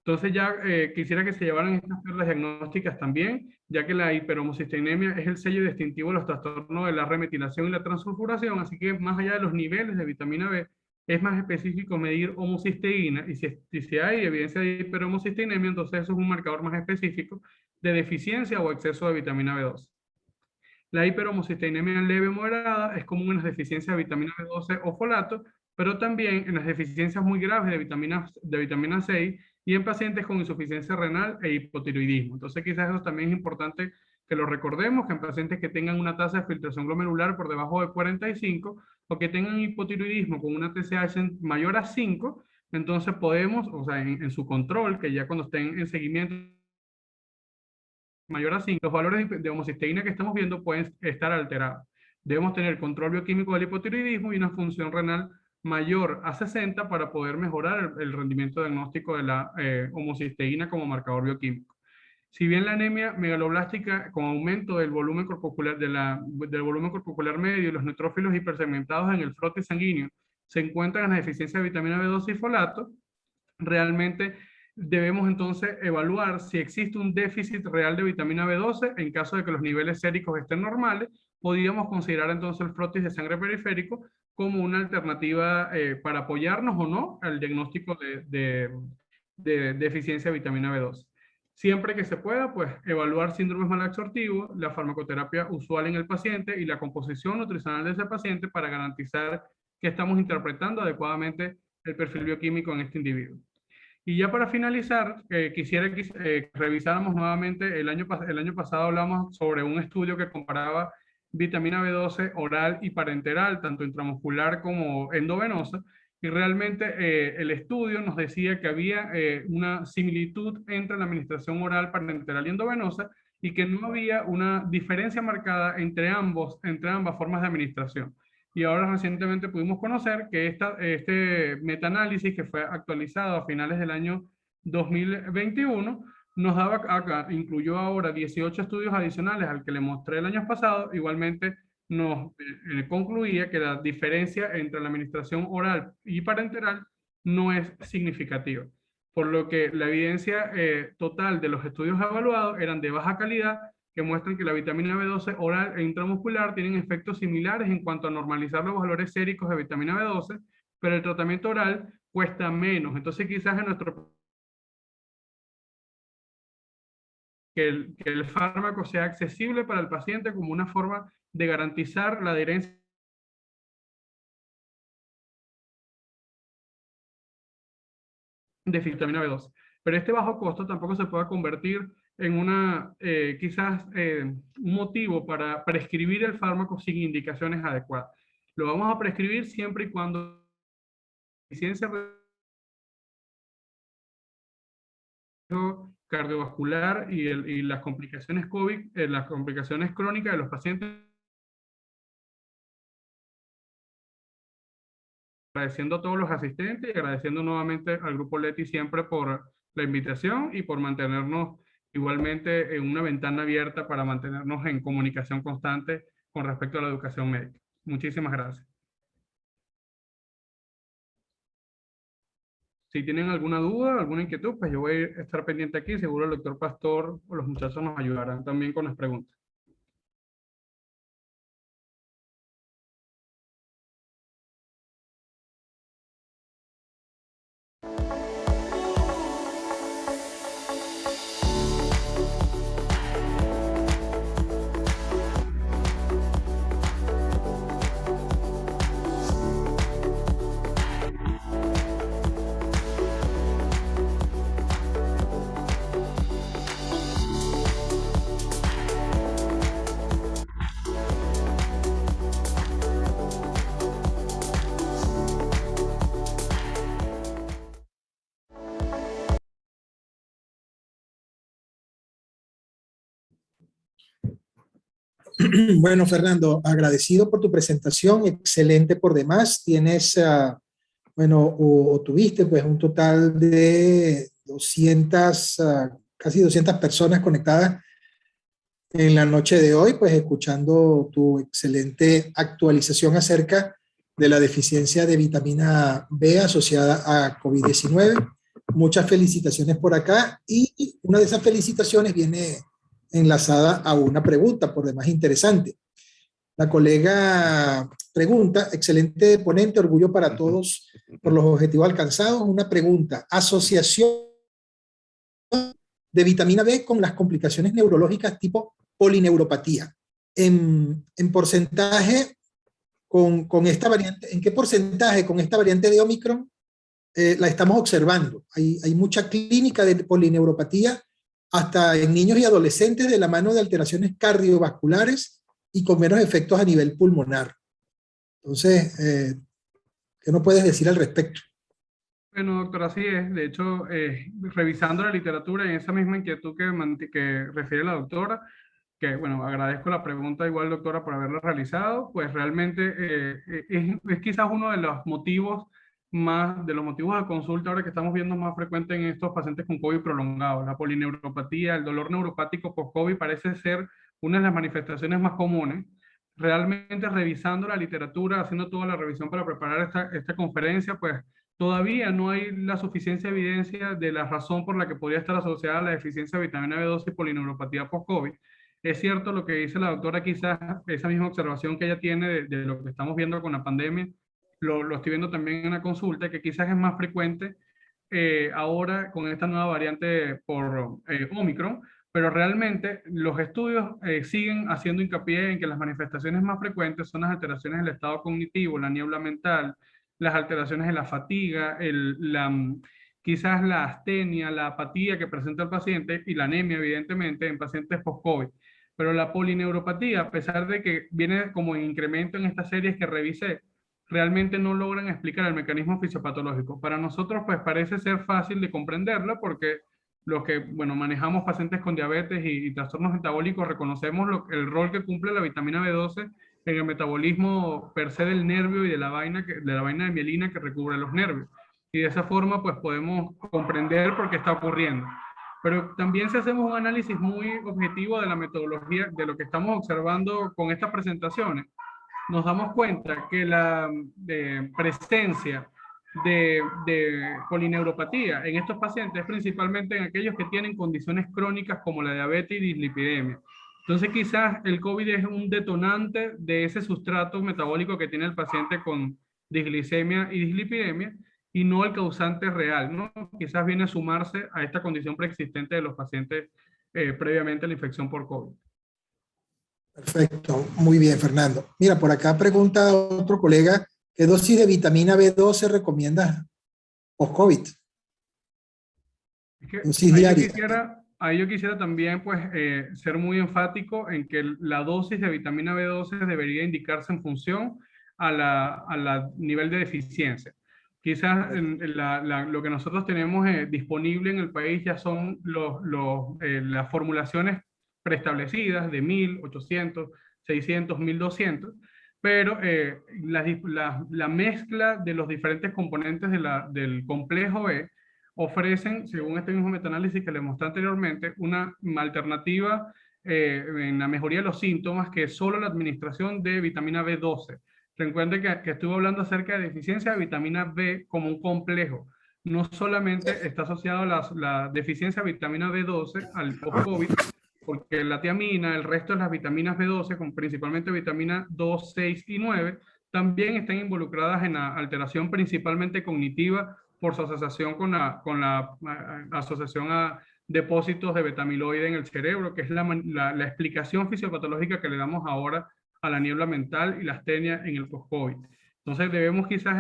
Entonces ya quisiera que se llevaran estas perlas diagnósticas también, ya que la hiperhomocisteinemia es el sello distintivo de los trastornos de la remetilación y la transsulfuración, así que más allá de los niveles de vitamina B, es más específico medir homocisteína, y si hay evidencia de hiperhomocisteinemia, entonces eso es un marcador más específico de deficiencia o exceso de vitamina B12. La hiperhomocisteinemia leve o moderada es común en las deficiencias de vitamina B12 o folato, pero también en las deficiencias muy graves de vitamina C y en pacientes con insuficiencia renal e hipotiroidismo. Entonces quizás eso también es importante que lo recordemos, que en pacientes que tengan una tasa de filtración glomerular por debajo de 45 o que tengan hipotiroidismo con una TSH mayor a 5, entonces podemos, o sea, en su control, que ya cuando estén en seguimiento mayor a 5, los valores de homocisteína que estamos viendo pueden estar alterados. Debemos tener control bioquímico del hipotiroidismo y una función renal mayor a 60 para poder mejorar el rendimiento diagnóstico de la homocisteína como marcador bioquímico. Si bien la anemia megaloblástica con aumento del volumen corpuscular, del volumen corpuscular medio y los neutrófilos hipersegmentados en el frotis sanguíneo se encuentran en la deficiencia de vitamina B12 y folato, realmente debemos entonces evaluar si existe un déficit real de vitamina B12. En caso de que los niveles séricos estén normales, podríamos considerar entonces el frotis de sangre periférico como una alternativa para apoyarnos o no al diagnóstico de deficiencia de vitamina B12. Siempre que se pueda, pues evaluar síndromes malabsortivos, la farmacoterapia usual en el paciente y la composición nutricional de ese paciente para garantizar que estamos interpretando adecuadamente el perfil bioquímico en este individuo. Y ya para finalizar, quisiera que revisáramos nuevamente, el año pasado hablamos sobre un estudio que comparaba vitamina B12 oral y parenteral, tanto intramuscular como endovenosa, y realmente el estudio nos decía que había una similitud entre la administración oral, parenteral y endovenosa, y que no había una diferencia marcada entre ambas formas de administración. Y ahora recientemente pudimos conocer que este metaanálisis, que fue actualizado a finales del año 2021, nos daba acá, incluyó ahora 18 estudios adicionales al que le mostré el año pasado. Igualmente nos concluía que la diferencia entre la administración oral y parenteral no es significativa, por lo que la evidencia total de los estudios evaluados eran de baja calidad, que muestran que la vitamina B12 oral e intramuscular tienen efectos similares en cuanto a normalizar los valores séricos de vitamina B12, pero el tratamiento oral cuesta menos. Entonces quizás en nuestro que el fármaco sea accesible para el paciente como una forma de garantizar la adherencia de vitamina B12. Pero este bajo costo tampoco se puede convertir en una, quizás un motivo para prescribir el fármaco sin indicaciones adecuadas. Lo vamos a prescribir siempre y cuando la deficiencia cardiovascular y las complicaciones COVID, las complicaciones crónicas de los pacientes. Agradeciendo a todos los asistentes y agradeciendo nuevamente al Grupo Leti siempre por la invitación y por mantenernos igualmente en una ventana abierta para mantenernos en comunicación constante con respecto a la educación médica. Muchísimas gracias. Si tienen alguna duda, alguna inquietud, pues yo voy a estar pendiente aquí. Seguro el doctor Pastor o los muchachos nos ayudarán también con las preguntas. Bueno, Fernando, agradecido por tu presentación, excelente por demás. Tienes, bueno, o tuviste pues un total de 200, casi 200 personas conectadas en la noche de hoy, pues escuchando tu excelente actualización acerca de la deficiencia de vitamina B asociada a COVID-19. Muchas felicitaciones por acá y una de esas felicitaciones viene enlazada a una pregunta por demás interesante. La colega pregunta, excelente ponente, orgullo para todos por los objetivos alcanzados. Una pregunta, asociación de vitamina B con las complicaciones neurológicas tipo polineuropatía. En porcentaje con esta variante, ¿en qué porcentaje con esta variante de Omicron la estamos observando? Hay mucha clínica de polineuropatía hasta en niños y adolescentes de la mano de alteraciones cardiovasculares y con menos efectos a nivel pulmonar. Entonces, ¿qué nos puedes decir al respecto? Bueno, doctor, así es. De hecho, revisando la literatura en esa misma inquietud que refiere la doctora, que bueno, agradezco la pregunta igual, doctora, por haberla realizado, pues realmente es quizás uno de los motivos de los motivos de consulta ahora que estamos viendo más frecuente en estos pacientes con COVID prolongado. La polineuropatía, el dolor neuropático post-COVID parece ser una de las manifestaciones más comunes. Realmente revisando la literatura, haciendo toda la revisión para preparar esta conferencia, pues todavía no hay la suficiencia evidencia de la razón por la que podría estar asociada la deficiencia de vitamina B12 y polineuropatía post-COVID. Es cierto lo que dice la doctora, quizás esa misma observación que ella tiene de lo que estamos viendo con la pandemia, lo estoy viendo también en la consulta, que quizás es más frecuente ahora con esta nueva variante por Omicron, pero realmente los estudios siguen haciendo hincapié en que las manifestaciones más frecuentes son las alteraciones del estado cognitivo, la niebla mental, las alteraciones de la fatiga, quizás la astenia, la apatía que presenta el paciente y la anemia, evidentemente, en pacientes post-COVID. Pero la polineuropatía, a pesar de que viene como en incremento en estas series que revisé, realmente no logran explicar el mecanismo fisiopatológico. Para nosotros, pues parece ser fácil de comprenderlo porque los que, bueno, manejamos pacientes con diabetes y trastornos metabólicos reconocemos el rol que cumple la vitamina B12 en el metabolismo per se del nervio y de la vaina de mielina que recubre los nervios. Y de esa forma, pues podemos comprender por qué está ocurriendo. Pero también si hacemos un análisis muy objetivo de la metodología, de lo que estamos observando con estas presentaciones, nos damos cuenta que la presencia de polineuropatía en estos pacientes es principalmente en aquellos que tienen condiciones crónicas como la diabetes y dislipidemia. Entonces quizás el COVID es un detonante de ese sustrato metabólico que tiene el paciente con disglicemia y dislipidemia y no el causante real, ¿no? Quizás viene a sumarse a esta condición preexistente de los pacientes previamente a la infección por COVID. Perfecto, muy bien, Fernando. Mira, por acá pregunta otro colega, ¿qué dosis de vitamina B12 recomiendas post-COVID? Es que dosis diaria. ahí yo quisiera también pues, ser muy enfático en que la dosis de vitamina B12 debería indicarse en función a la nivel de deficiencia. Quizás lo que nosotros tenemos disponible en el país ya son las formulaciones preestablecidas de 1.800, 600, 1.200, pero la mezcla de los diferentes componentes del complejo B ofrecen, según este mismo metaanálisis que les mostré anteriormente, una alternativa en la mejoría de los síntomas que es solo la administración de vitamina B12. Recuerden que estuve hablando acerca de deficiencia de vitamina B como un complejo. No solamente está asociado la deficiencia de vitamina B12 al post-COVID, porque la tiamina, el resto de las vitaminas B12, con principalmente vitamina 2, 6 y 9, también están involucradas en la alteración principalmente cognitiva por su asociación con la asociación a depósitos de betamiloide en el cerebro, que es la explicación fisiopatológica que le damos ahora a la niebla mental y la astenia en el post-COVID. Entonces debemos quizás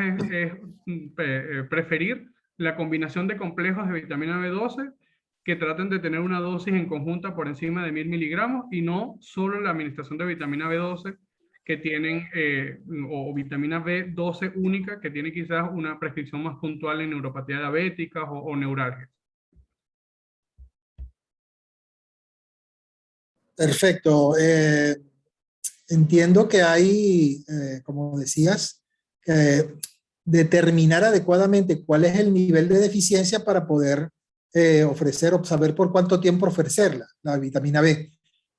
preferir la combinación de complejos de vitamina B12 que traten de tener una dosis en conjunta por encima de 1.000 miligramos y no solo la administración de vitamina B12 que tienen, o vitamina B12 única, que tiene quizás una prescripción más puntual en neuropatía diabética o neuralgia. Perfecto. Entiendo que hay, como decías, que determinar adecuadamente cuál es el nivel de deficiencia para poder ofrecer o saber por cuánto tiempo ofrecerla, la vitamina B.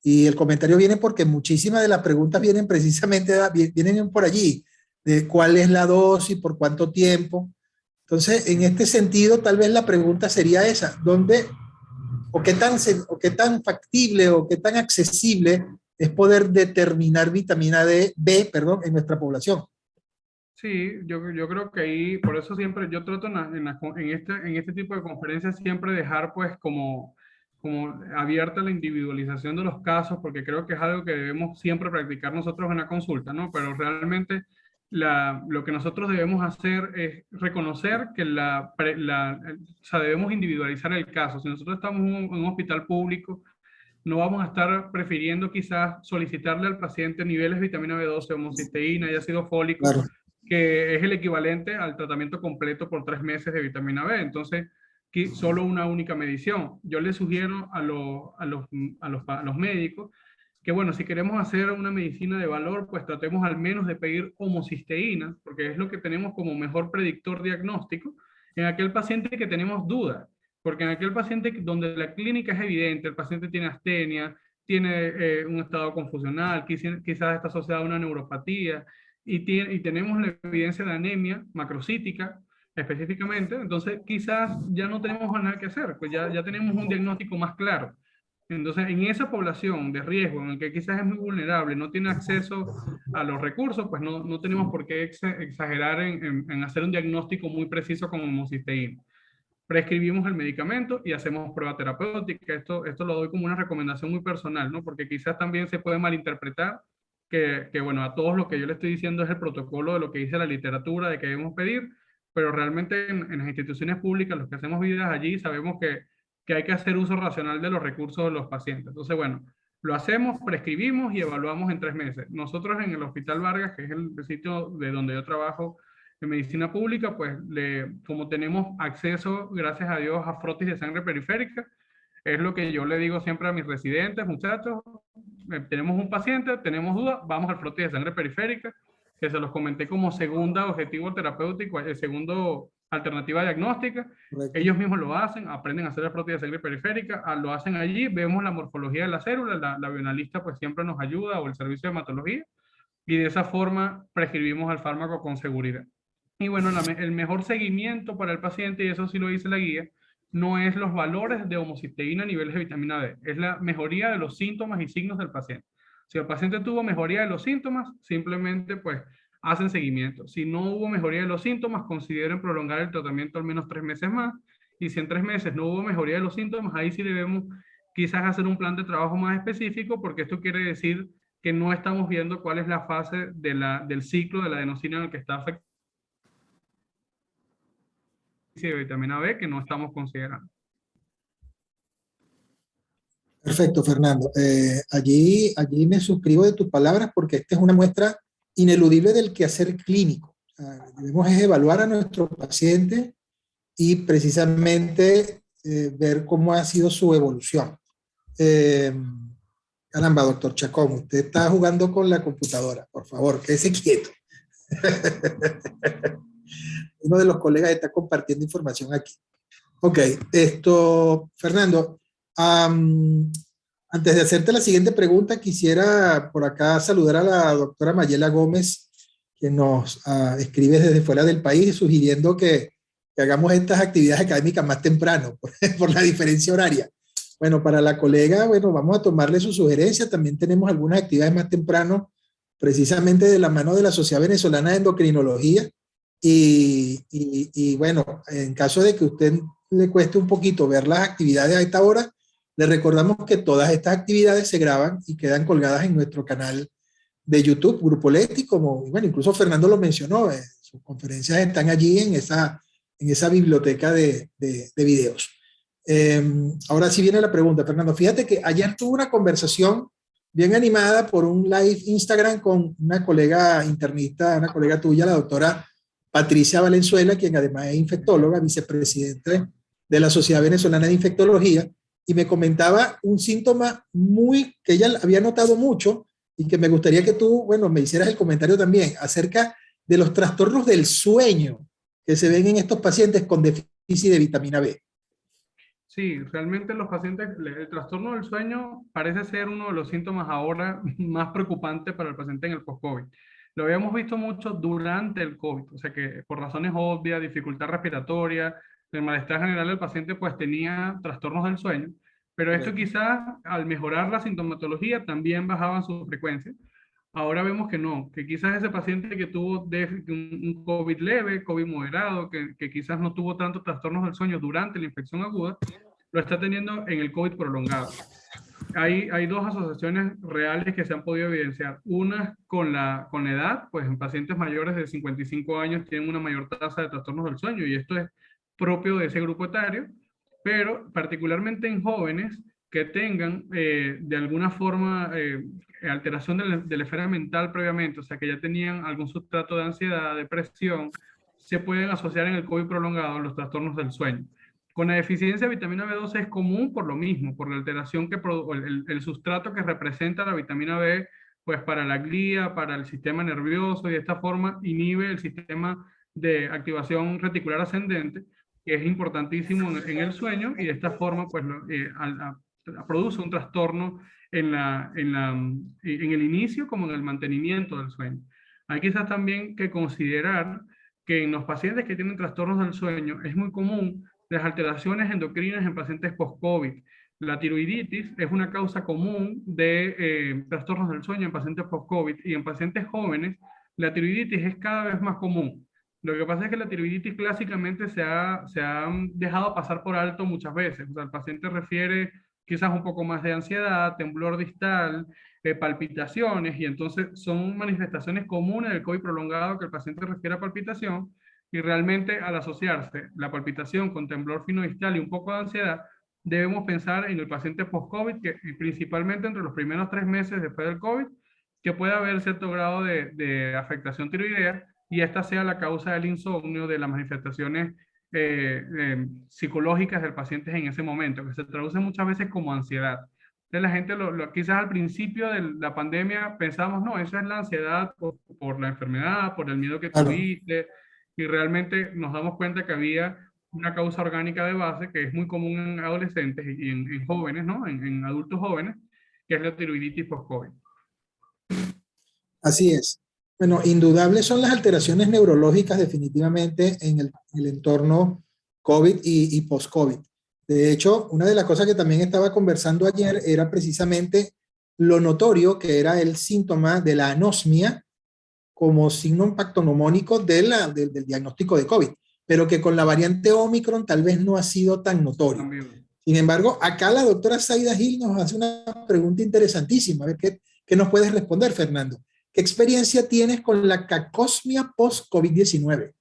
Y el comentario viene porque muchísimas de las preguntas vienen precisamente, vienen por allí, de cuál es la dosis, por cuánto tiempo. Entonces, en este sentido, tal vez la pregunta sería esa, ¿dónde o qué tan factible o qué tan accesible es poder determinar vitamina B, perdón, en nuestra población? Sí, yo creo que ahí, por eso siempre yo trato en este tipo de conferencias siempre dejar pues como abierta la individualización de los casos, porque creo que es algo que debemos siempre practicar nosotros en la consulta, ¿no? Pero realmente lo que nosotros debemos hacer es reconocer que o sea, debemos individualizar el caso. Si nosotros estamos en un hospital público, no vamos a estar prefiriendo quizás solicitarle al paciente niveles de vitamina B12, homocisteína y ácido fólico, Claro. que es el equivalente al tratamiento completo por 3 meses de vitamina B. Entonces, solo una única medición. Yo le sugiero a los médicos que, bueno, si queremos hacer una medicina de valor, pues tratemos al menos de pedir homocisteína, porque es lo que tenemos como mejor predictor diagnóstico en aquel paciente que tenemos dudas. Porque en aquel paciente donde la clínica es evidente, el paciente tiene astenia, tiene un estado confusional, quizás está asociado a una neuropatía, y tenemos la evidencia de anemia macrocítica específicamente, entonces quizás ya no tenemos nada que hacer, pues ya tenemos un diagnóstico más claro. Entonces, en esa población de riesgo, en el que quizás es muy vulnerable, no tiene acceso a los recursos, pues no tenemos por qué exagerar en hacer un diagnóstico muy preciso con homocisteína. Prescribimos el medicamento y hacemos prueba terapéutica. Esto lo doy como una recomendación muy personal, ¿no? Porque quizás también se puede malinterpretar bueno, a todos lo que yo le estoy diciendo es el protocolo de lo que dice la literatura, de que debemos pedir, pero realmente en las instituciones públicas, los que hacemos vidas allí, sabemos que hay que hacer uso racional de los recursos de los pacientes. Entonces, bueno, lo hacemos, prescribimos y evaluamos en 3 meses. Nosotros en el Hospital Vargas, que es el sitio de donde yo trabajo, en medicina pública, pues como tenemos acceso, gracias a Dios, a frotis de sangre periférica, es lo que yo le digo siempre a mis residentes, muchachos, tenemos un paciente, tenemos duda, vamos al frotis de sangre periférica, que se los comenté como segunda objetivo terapéutico, segundo alternativa diagnóstica. Correcto. Ellos mismos lo hacen, aprenden a hacer el frotis de sangre periférica, lo hacen allí, vemos la morfología de la célula, la bioanalista pues siempre nos ayuda, o el servicio de hematología, y de esa forma prescribimos el fármaco con seguridad. Y bueno, el mejor seguimiento para el paciente, y eso sí lo dice la guía, no es los valores de homocisteína a niveles de vitamina D, es la mejoría de los síntomas y signos del paciente. Si el paciente tuvo mejoría de los síntomas, simplemente pues hacen seguimiento. Si no hubo mejoría de los síntomas, consideren prolongar el tratamiento al menos 3 meses más. Y si en 3 meses no hubo mejoría de los síntomas, ahí sí debemos quizás hacer un plan de trabajo más específico, porque esto quiere decir que no estamos viendo cuál es la fase del ciclo de la adenosina en el que está afectada de vitamina B, que no estamos considerando. Perfecto, Fernando. Allí me suscribo de tus palabras porque esta es una muestra ineludible del quehacer clínico. O sea, debemos es evaluar a nuestro paciente y precisamente ver cómo ha sido su evolución. Eh, Caramba, doctor Chacón, usted está jugando con la computadora. Por favor, quédese quieto. Uno de los colegas está compartiendo información aquí. Ok, Fernando, um, antes de hacerte la siguiente pregunta, quisiera por acá saludar a la doctora Mayela Gómez, que nos escribe desde fuera del país, sugiriendo que hagamos estas actividades académicas más temprano, por la diferencia horaria. Bueno, para la colega, bueno, vamos a tomarle su sugerencia. También tenemos algunas actividades más temprano, precisamente de la mano de la Sociedad Venezolana de Endocrinología. Y bueno, en caso de que a usted le cueste un poquito ver las actividades a esta hora, le recordamos que todas estas actividades se graban y quedan colgadas en nuestro canal de YouTube, Grupo Leti, como, bueno, incluso Fernando lo mencionó, sus conferencias están allí en esa biblioteca de videos. Ahora sí viene la pregunta, Fernando. Fíjate que ayer tuve una conversación bien animada por un live Instagram con una colega internista, una colega tuya, la doctora Patricia Valenzuela, quien además es infectóloga, vicepresidente de la Sociedad Venezolana de Infectología, y me comentaba un síntoma que ella había notado mucho y que me gustaría que tú, bueno, me hicieras el comentario también acerca de los trastornos del sueño que se ven en estos pacientes con déficit de vitamina B. Sí, realmente los pacientes, el trastorno del sueño parece ser uno de los síntomas ahora más preocupantes para el paciente en el post-COVID. Lo habíamos visto mucho durante el COVID, o sea que por razones obvias, dificultad respiratoria, el malestar general del paciente pues tenía trastornos del sueño, pero esto quizás al mejorar la sintomatología también bajaban su frecuencia. Ahora vemos que no, que quizás ese paciente que tuvo un COVID leve, COVID moderado, que quizás no tuvo tantos trastornos del sueño durante la infección aguda, lo está teniendo en el COVID prolongado. Hay dos asociaciones reales que se han podido evidenciar. Una con la edad, pues en pacientes mayores de 55 años tienen una mayor tasa de trastornos del sueño y esto es propio de ese grupo etario, pero particularmente en jóvenes que tengan de alguna forma alteración de la esfera mental previamente, o sea que ya tenían algún sustrato de ansiedad, depresión, se pueden asociar en el COVID prolongado los trastornos del sueño. Con la deficiencia de vitamina B12 es común por lo mismo, por la alteración el sustrato que representa la vitamina B, pues para la glía, para el sistema nervioso y de esta forma inhibe el sistema de activación reticular ascendente, que es importantísimo en el sueño y de esta forma pues produce un trastorno en el inicio como en el mantenimiento del sueño. Hay quizás también que considerar que en los pacientes que tienen trastornos del sueño es muy común las alteraciones endocrinas en pacientes post-COVID. La tiroiditis es una causa común de trastornos del sueño en pacientes post-COVID y en pacientes jóvenes la tiroiditis es cada vez más común. Lo que pasa es que la tiroiditis clásicamente se ha dejado pasar por alto muchas veces. O sea, el paciente refiere quizás un poco más de ansiedad, temblor distal, palpitaciones, y entonces son manifestaciones comunes del COVID prolongado que el paciente refiere a palpitación, y realmente al asociarse la palpitación con temblor fino distal y un poco de ansiedad, debemos pensar en el paciente post-COVID, que principalmente entre los primeros 3 meses después del COVID, que puede haber cierto grado de afectación tiroidea, y esta sea la causa del insomnio, de las manifestaciones psicológicas del paciente en ese momento, que se traduce muchas veces como ansiedad. Entonces la gente, quizás al principio de la pandemia pensamos, no, eso es la ansiedad por la enfermedad, por el miedo que Claro. tuviste, y realmente nos damos cuenta que había una causa orgánica de base que es muy común en adolescentes y en jóvenes, ¿no? En adultos jóvenes, que es la tiroiditis post-COVID. Así es. Bueno, indudables son las alteraciones neurológicas definitivamente en el entorno COVID y post-COVID. De hecho, una de las cosas que también estaba conversando ayer era precisamente lo notorio que era el síntoma de la anosmia como signo pactonomónico del diagnóstico de COVID, pero que con la variante Omicron tal vez no ha sido tan notorio. También. Sin embargo, acá la doctora Zaida Gil nos hace una pregunta interesantísima. A ver, ¿qué nos puedes responder, Fernando? ¿Qué experiencia tienes con la cacosmia post-COVID-19?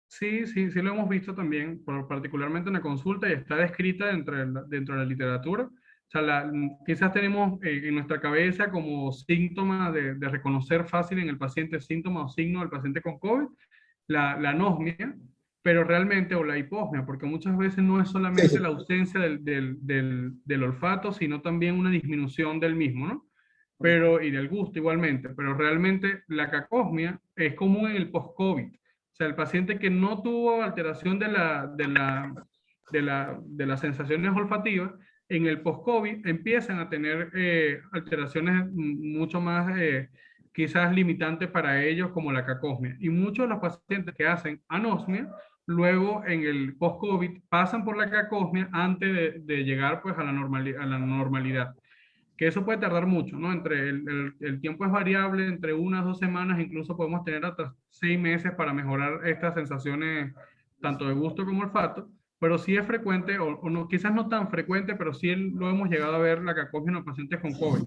Sí, sí, sí lo hemos visto también, particularmente en la consulta, y está descrita dentro de la literatura. O sea, quizás tenemos en nuestra cabeza como síntoma de reconocer fácil en el paciente, síntoma o signo del paciente con COVID, la anosmia, pero realmente, o la hiposmia, porque muchas veces no es Sí, solamente sí. la ausencia del olfato, sino también una disminución del mismo, ¿no? Pero, y del gusto igualmente, pero realmente la cacosmia es común en el post-COVID. O sea, el paciente que no tuvo alteración de las sensaciones olfativas, en el post-COVID empiezan a tener alteraciones mucho más quizás limitantes para ellos, como la cacosmia. Y muchos de los pacientes que hacen anosmia, luego en el post-COVID pasan por la cacosmia antes de llegar pues a la normalidad. Que eso puede tardar mucho, ¿no? Entre el tiempo es variable, entre 1 a 2 semanas, incluso podemos tener hasta 6 meses para mejorar estas sensaciones, tanto de gusto como olfato, pero sí es frecuente, o no, quizás no tan frecuente, pero sí lo hemos llegado a ver la cacosmia en los pacientes con COVID.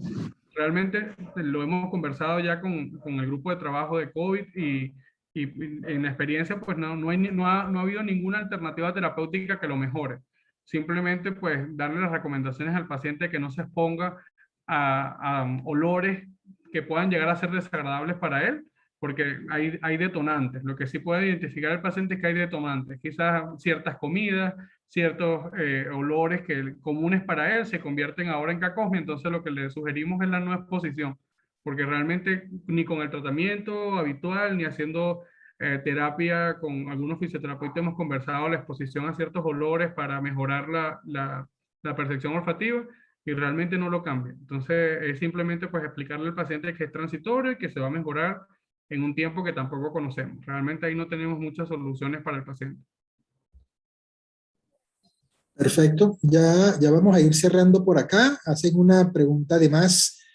Realmente lo hemos conversado ya con el grupo de trabajo de COVID y en la experiencia, pues no ha habido ninguna alternativa terapéutica que lo mejore. Simplemente, pues, darle las recomendaciones al paciente que no se exponga a olores que puedan llegar a ser desagradables para él, porque hay detonantes. Lo que sí puede identificar el paciente es que hay detonantes. Quizás ciertas comidas, ciertos olores comunes para él se convierten ahora en cacosmia, entonces lo que le sugerimos es la no exposición, porque realmente ni con el tratamiento habitual, ni haciendo terapia con algunos fisioterapeutas hemos conversado la exposición a ciertos olores para mejorar la percepción olfativa, y realmente no lo cambia. Entonces, es simplemente pues explicarle al paciente que es transitorio y que se va a mejorar en un tiempo que tampoco conocemos. Realmente ahí no tenemos muchas soluciones para el paciente. Perfecto. Ya vamos a ir cerrando por acá. Hacen una pregunta además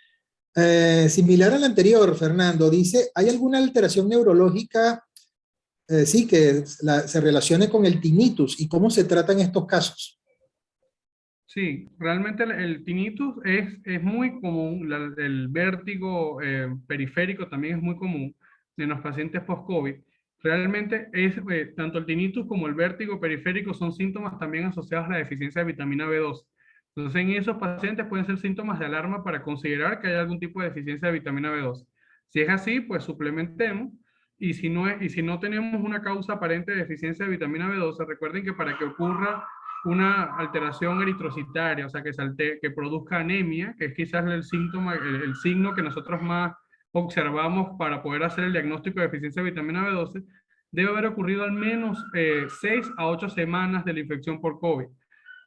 similar a la anterior, Fernando. Dice, ¿hay alguna alteración neurológica, sí, que se relacione con el tinnitus y cómo se tratan estos casos? Sí, realmente el tinnitus es muy común, el vértigo periférico también es muy común en los pacientes post-COVID. Realmente tanto el tinnitus como el vértigo periférico son síntomas también asociados a la deficiencia de vitamina B12. Entonces, en esos pacientes pueden ser síntomas de alarma para considerar que hay algún tipo de deficiencia de vitamina B12. Si es así, pues suplementemos. Y si no tenemos una causa aparente de deficiencia de vitamina B12, recuerden que para que ocurra una alteración eritrocitaria, o sea, que produzca anemia, que es quizás el síntoma, el signo que nosotros más observamos para poder hacer el diagnóstico de deficiencia de vitamina B12, debe haber ocurrido al menos 6 a 8 semanas de la infección por COVID.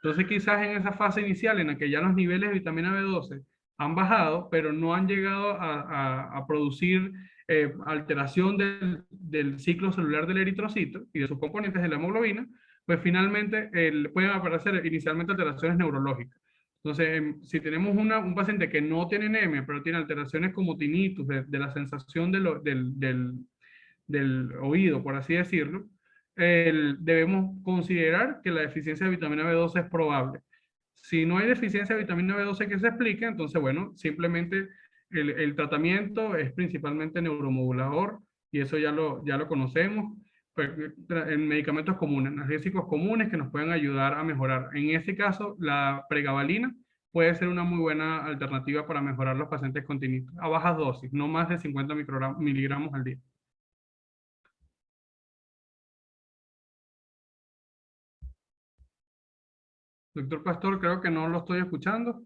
Entonces, quizás en esa fase inicial en la que ya los niveles de vitamina B12 han bajado, pero no han llegado a producir alteración del ciclo celular del eritrocito y de sus componentes de la hemoglobina, pues finalmente pueden aparecer inicialmente alteraciones neurológicas. Entonces, si tenemos un paciente que no tiene anemia, pero tiene alteraciones como tinnitus, de la sensación del oído, por así decirlo, debemos considerar que la deficiencia de vitamina B12 es probable. Si no hay deficiencia de vitamina B12 que se explique, entonces, bueno, simplemente el tratamiento es principalmente neuromodulador, y eso ya lo conocemos, pues, en medicamentos comunes, analgésicos comunes que nos pueden ayudar a mejorar. En este caso, la pregabalina puede ser una muy buena alternativa para mejorar los pacientes con tinnitus a bajas dosis, no más de 50 miligramos al día. Doctor Pastor, creo que no lo estoy escuchando.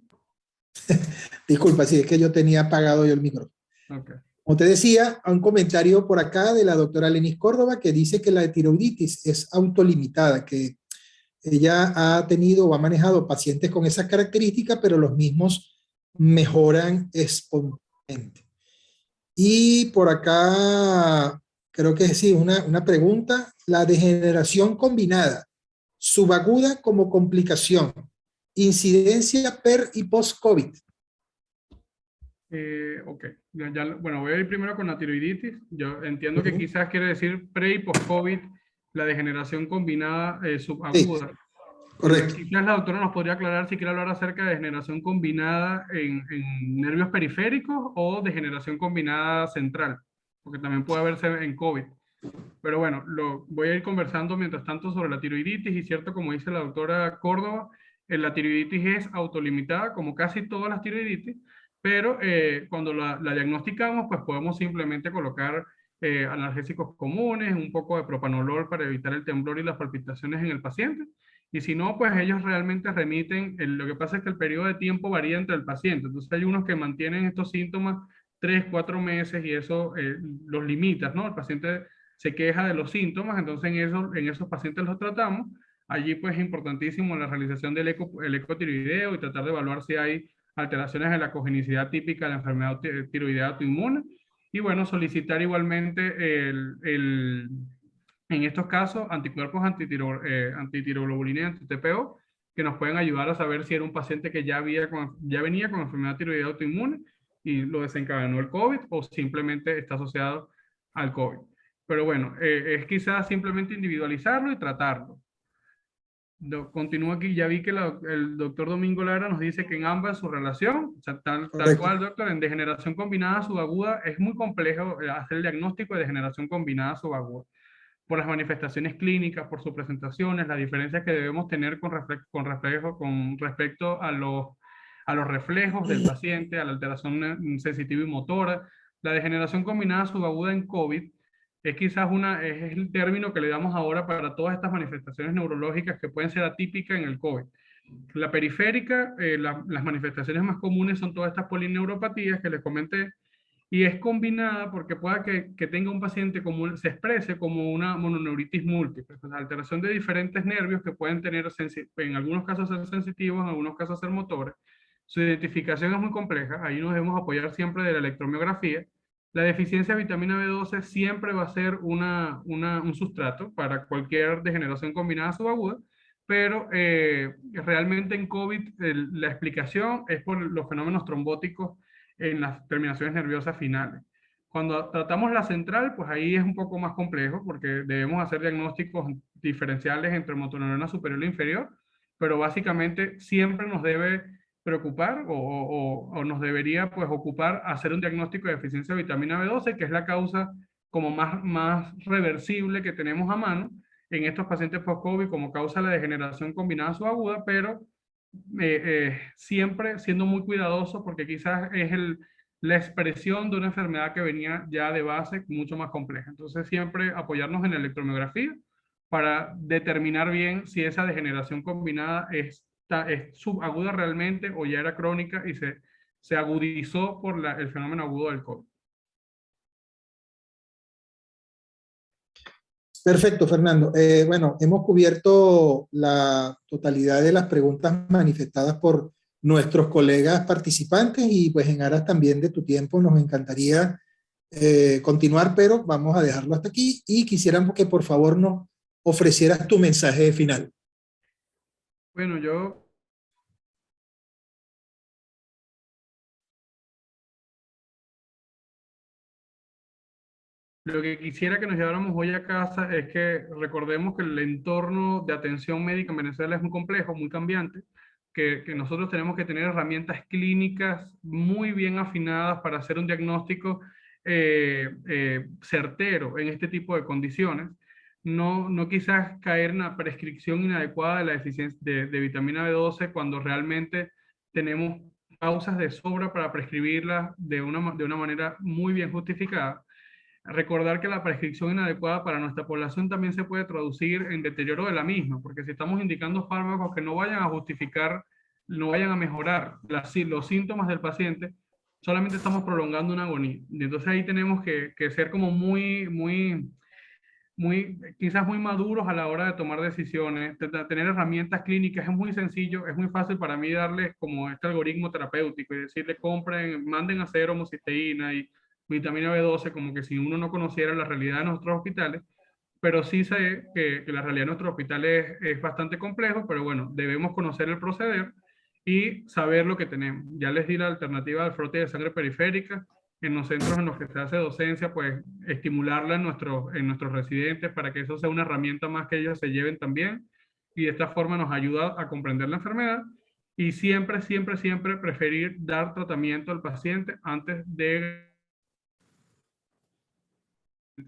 Disculpa, sí, es que yo tenía apagado yo el micrófono. Okay. Como te decía, un comentario por acá de la doctora Lenis Córdoba que dice que la tiroiditis es autolimitada, que ella ha tenido o ha manejado pacientes con esas características, pero los mismos mejoran espontáneamente. Y por acá, creo que sí, una pregunta, la degeneración combinada, subaguda como complicación, incidencia per y post-COVID. Ok, bueno, voy a ir primero con la tiroiditis. Yo entiendo que quizás quiere decir pre y post-COVID, la degeneración combinada Sí, subaguda. correcto. Quizás la doctora nos podría aclarar si quiere hablar acerca de degeneración combinada en nervios periféricos o degeneración combinada central, porque también puede haberse en COVID. Pero bueno, voy a ir conversando mientras tanto sobre la tiroiditis, y cierto, como dice la doctora Córdoba, la tiroiditis es autolimitada, como casi todas las tiroiditis, pero cuando la diagnosticamos, pues podemos simplemente colocar analgésicos comunes, un poco de propanolol para evitar el temblor y las palpitaciones en el paciente. Y si no, pues ellos realmente remiten. Lo que pasa es que el periodo de tiempo varía entre el paciente. Entonces hay unos que mantienen estos síntomas 3, 4 meses y eso los limita, ¿no? El paciente se queja de los síntomas, entonces en esos pacientes los tratamos. Allí pues es importantísimo la realización del el ecotiroideo y tratar de evaluar si hay alteraciones en la cogenicidad típica de la enfermedad tiroidea autoinmune. Y bueno, solicitar igualmente en estos casos anticuerpos antitiroglobulina y anti-TPO, que nos pueden ayudar a saber si era un paciente que ya venía con enfermedad tiroidea autoinmune y lo desencadenó el COVID o simplemente está asociado al COVID. Pero bueno, es quizás simplemente individualizarlo y tratarlo. Continúo aquí, ya vi que el doctor Domingo Lara nos dice que en ambas su relación, o sea, tal cual, doctor, en degeneración combinada subaguda es muy complejo hacer el diagnóstico de degeneración combinada subaguda por las manifestaciones clínicas, por sus presentaciones, las diferencias que debemos tener con respecto a los reflejos del paciente, a la alteración sensitiva y motora. La degeneración combinada subaguda en COVID es quizás es el término que le damos ahora para todas estas manifestaciones neurológicas que pueden ser atípicas en el COVID. La periférica, las manifestaciones más comunes son todas estas polineuropatías que les comenté, y es combinada porque pueda que tenga un paciente se exprese como una mononeuritis múltiple, pues, alteración de diferentes nervios que pueden tener, en algunos casos ser sensitivos, en algunos casos ser motores. Su identificación es muy compleja, ahí nos debemos apoyar siempre de la electromiografía. La deficiencia de vitamina B12 siempre va a ser un sustrato para cualquier degeneración combinada subaguda, pero realmente en COVID la explicación es por los fenómenos trombóticos en las terminaciones nerviosas finales. Cuando tratamos la central, pues ahí es un poco más complejo porque debemos hacer diagnósticos diferenciales entre motoneurona superior e inferior, pero básicamente siempre nos debe preocupar o nos debería pues ocupar hacer un diagnóstico de deficiencia de vitamina B12, que es la causa como más reversible que tenemos a mano en estos pacientes post-COVID como causa de la degeneración combinada subaguda, pero siempre siendo muy cuidadoso porque quizás es la expresión de una enfermedad que venía ya de base mucho más compleja. Entonces siempre apoyarnos en la electromiografía para determinar bien si esa degeneración combinada es subaguda realmente o ya era crónica y se agudizó por el fenómeno agudo del COVID. Perfecto, Fernando. Bueno, hemos cubierto la totalidad de las preguntas manifestadas por nuestros colegas participantes y pues en aras también de tu tiempo nos encantaría continuar, pero vamos a dejarlo hasta aquí y quisiéramos que por favor nos ofrecieras tu mensaje final. Bueno, lo que quisiera que nos lleváramos hoy a casa es que recordemos que el entorno de atención médica en Venezuela es muy complejo, muy cambiante, que nosotros tenemos que tener herramientas clínicas muy bien afinadas para hacer un diagnóstico certero en este tipo de condiciones. No quizás caer en la prescripción inadecuada de la deficiencia de vitamina B12 cuando realmente tenemos causas de sobra para prescribirla de una manera muy bien justificada. Recordar que la prescripción inadecuada para nuestra población también se puede traducir en deterioro de la misma, porque si estamos indicando fármacos que no vayan a justificar, no vayan a mejorar los síntomas del paciente, solamente estamos prolongando una agonía. Y entonces ahí tenemos que ser como quizás muy maduros a la hora de tomar decisiones, tener herramientas clínicas. Es muy sencillo, es muy fácil para mí darles como este algoritmo terapéutico y decirles compren, manden a hacer homocisteína y vitamina B12, como que si uno no conociera la realidad de nuestros hospitales, pero sí sé que la realidad de nuestros hospitales es bastante complejo, pero bueno, debemos conocer el proceder y saber lo que tenemos. Ya les di la alternativa del frote de sangre periférica. En los centros en los que se hace docencia, pues estimularla en nuestros residentes para que eso sea una herramienta más que ellos se lleven también, y de esta forma nos ayuda a comprender la enfermedad y siempre, siempre, siempre preferir dar tratamiento al paciente antes de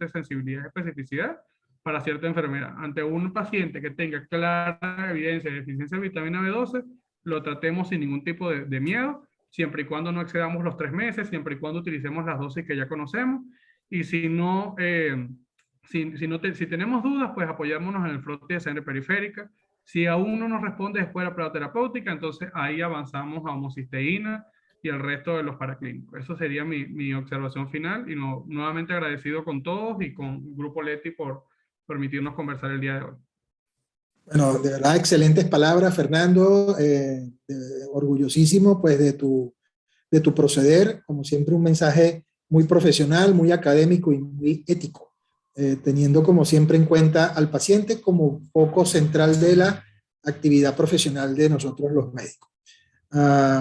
sensibilidad y especificidad, para cierta enfermedad. Ante un paciente que tenga clara evidencia de deficiencia de vitamina B12, lo tratemos sin ningún tipo de miedo, siempre y cuando no excedamos los 3 meses, siempre y cuando utilicemos las dosis que ya conocemos. Y si no, si tenemos dudas, pues apoyémonos en el frote de sangre periférica. Si aún no nos responde después de la prueba terapéutica, entonces ahí avanzamos a homocisteína y el resto de los paraclínicos. Eso sería mi observación final y nuevamente agradecido con todos y con Grupo Leti por permitirnos conversar el día de hoy. Bueno, de verdad, excelentes palabras, Fernando. Orgullosísimo pues de tu proceder, como siempre un mensaje muy profesional, muy académico y muy ético, teniendo como siempre en cuenta al paciente como foco central de la actividad profesional de nosotros los médicos.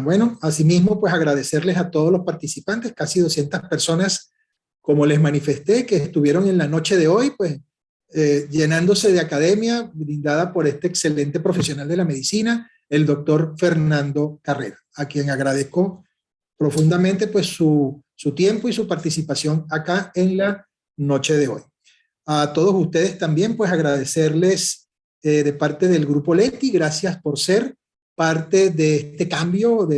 Bueno, asimismo, pues agradecerles a todos los participantes, casi 200 personas, como les manifesté, que estuvieron en la noche de hoy, pues llenándose de academia brindada por este excelente profesional de la medicina, el doctor Fernando Carrera, a quien agradezco profundamente pues su tiempo y su participación acá en la noche de hoy. A todos ustedes también pues agradecerles de parte del Grupo Leti, gracias por ser parte de este cambio,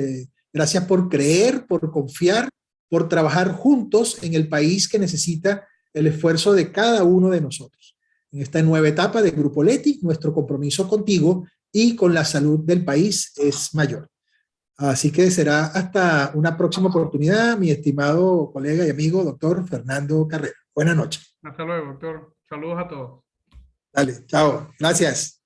gracias por creer, por confiar, por trabajar juntos en el país que necesita el esfuerzo de cada uno de nosotros. En esta nueva etapa de Grupo Leti, nuestro compromiso contigo y con la salud del país es mayor. Así que será hasta una próxima oportunidad, mi estimado colega y amigo, doctor Fernando Carrera. Buenas noches. Hasta luego, doctor. Saludos a todos. Dale, chao. Gracias.